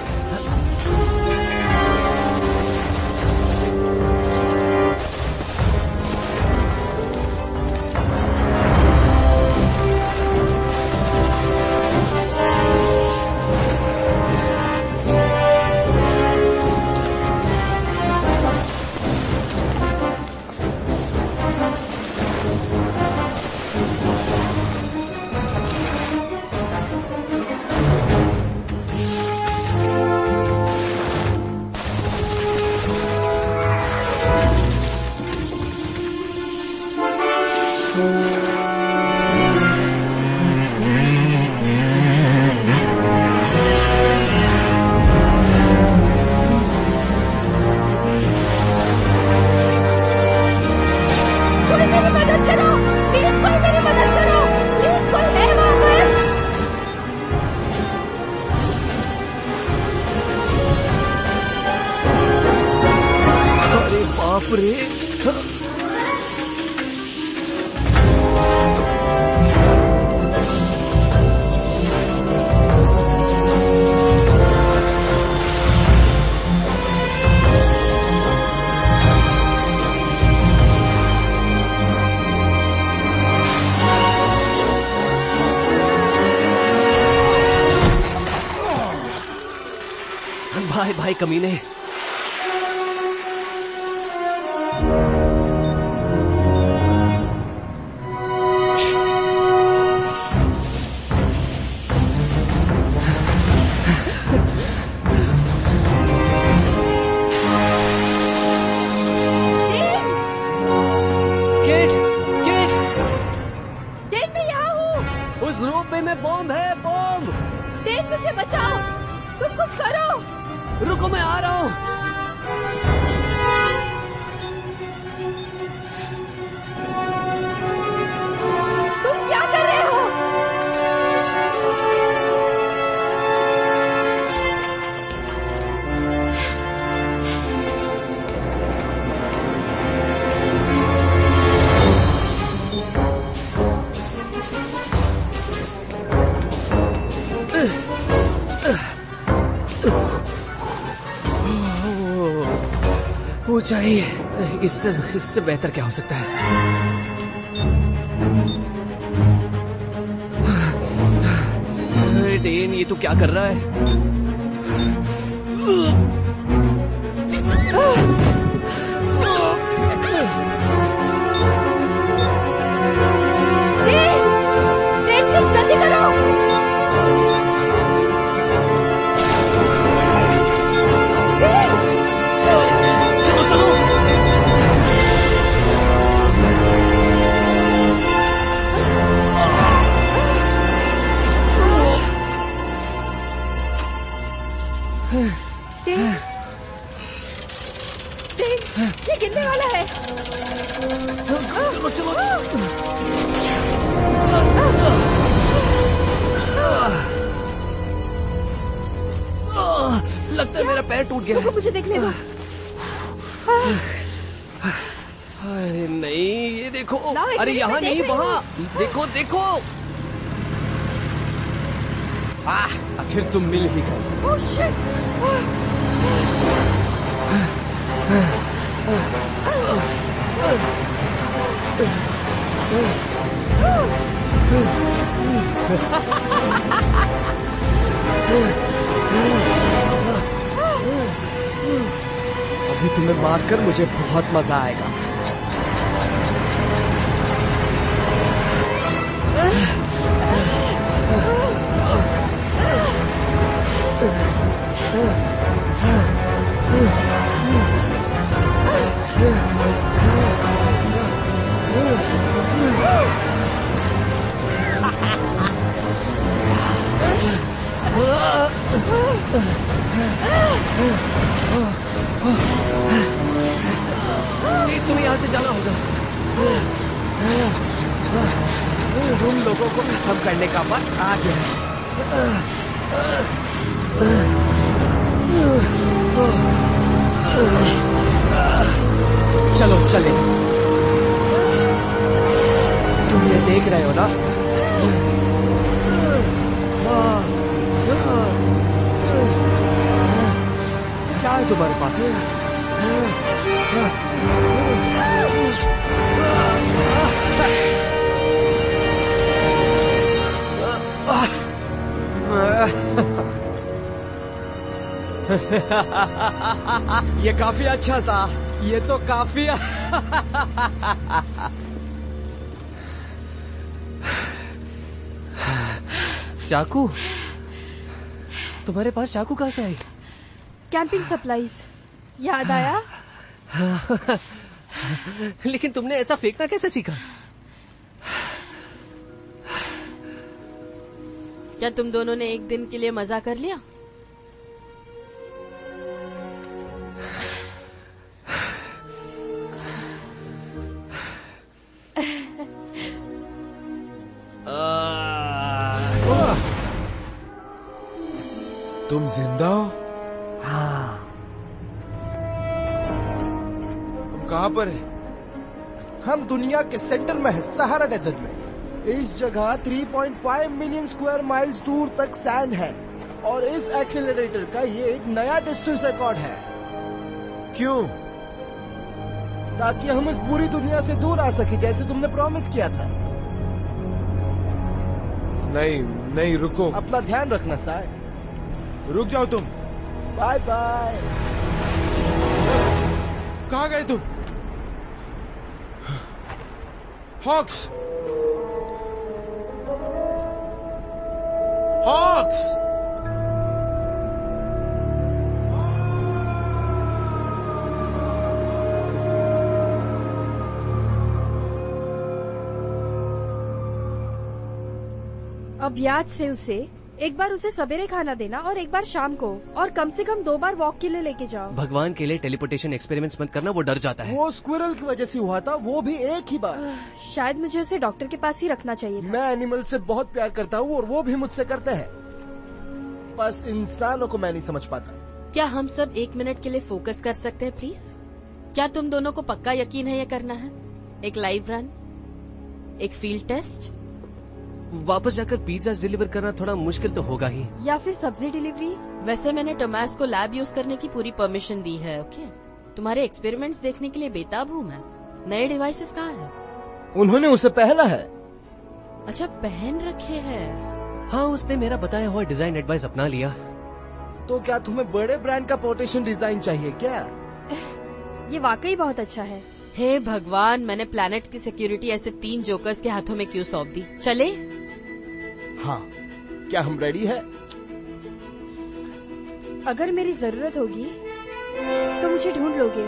भाई कमीने। उस रोपवे में बॉम्ब है, बॉम्ब। डेन मुझे बचाओ, तुम कुछ करो। रुको मैं आ रहा हूँ। तुम क्या कर रहे हो? ऊंचाई, इससे बेहतर क्या हो सकता है? डेन ये तो क्या कर रहा है? डेन जल्दी करो। चलो चलो। पैर टूट गया। रुको, मुझे देखने दो। अरे नहीं, ये देखो। अरे मिनट, यहाँ मैं नहीं, देख रही वहाँ देखो देखो। आखिर तुम मिल ही गए। Oh shit. अभी तुम्हें मारकर मुझे बहुत मजा आएगा। तुम्हें यहाँ से जाना होगा। तुम लोगों को खत्म करने का वक्त आ गया है। चलो चले। तुम ये देख रहे हो ना? क्या है तुम्हारे पास? ये काफी अच्छा था। ये तो काफी चाकू? तुम्हारे पास चाकू कहाँ से आई? Camping supplies. याद आया? लेकिन तुमने ऐसा फेंकना कैसे सीखा? क्या तुम दोनों ने एक दिन के लिए मजा कर लिया? तुम जिंदा हो? हाँ। हम कहाँ पर है? हम दुनिया के सेंटर में है, सहारा डेजर्ट में। इस जगह 3.5 मिलियन स्क्वायर माइल्स दूर तक सैंड है और इस एक्सेलरेटर का ये एक नया डिस्टेंस रिकॉर्ड है। क्यों? ताकि हम इस पूरी दुनिया से दूर आ सके, जैसे तुमने प्रॉमिस किया था। नहीं रुको। अपना ध्यान रखना साय। रुक जाओ तुम। Bye bye. कहाँ गए तुम? हॉक्स! हॉक्स! अब याद से उसे एक बार उसे सवेरे खाना देना और एक बार शाम को, और कम से कम 2 बार वॉक के लिए लेके जाओ। भगवान के लिए टेलीपोर्टेशन एक्सपेरिमेंट्स मत करना, वो डर जाता है। वो स्क्विरल की वजह से हुआ था, वो भी एक ही बार। शायद मुझे उसे डॉक्टर के पास ही रखना चाहिए था। मैं एनिमल से बहुत प्यार करता हूँ और वो भी मुझसे करते हैं। बस इंसानों को मैं नहीं समझ पाता। क्या हम सब 1 मिनट के लिए फोकस कर सकते हैं प्लीज? क्या तुम दोनों को पक्का यकीन है ये करना है? एक लाइव रन, एक फील्ड टेस्ट, वापस जाकर पिज्जा डिलीवर करना थोड़ा मुश्किल तो होगा ही। या फिर सब्जी डिलीवरी। वैसे मैंने टोमास को लैब यूज करने की पूरी परमिशन दी है। ओके, तुम्हारे एक्सपेरिमेंट्स देखने के लिए बेताब हूँ मैं। नए डिवाइसेस कहाँ है? उन्होंने उसे पहना है। अच्छा, पहन रखे हैं। हाँ, उसने मेरा बताया हुआ डिजाइन एडवाइस अपना लिया। तो क्या तुम्हें बड़े ब्रांड का पोर्टेशन डिजाइन चाहिए क्या? ये वाकई बहुत अच्छा है। हे भगवान, मैंने प्लैनेट की सिक्योरिटी ऐसे 3 जोकर्स के हाथों में क्यों सौंप दी? चले? हाँ, क्या हम रेडी है? अगर मेरी जरूरत होगी तो मुझे ढूंढ लोगे।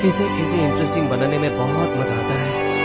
इसे चीजें इंटरेस्टिंग बनाने में बहुत मजा आता है।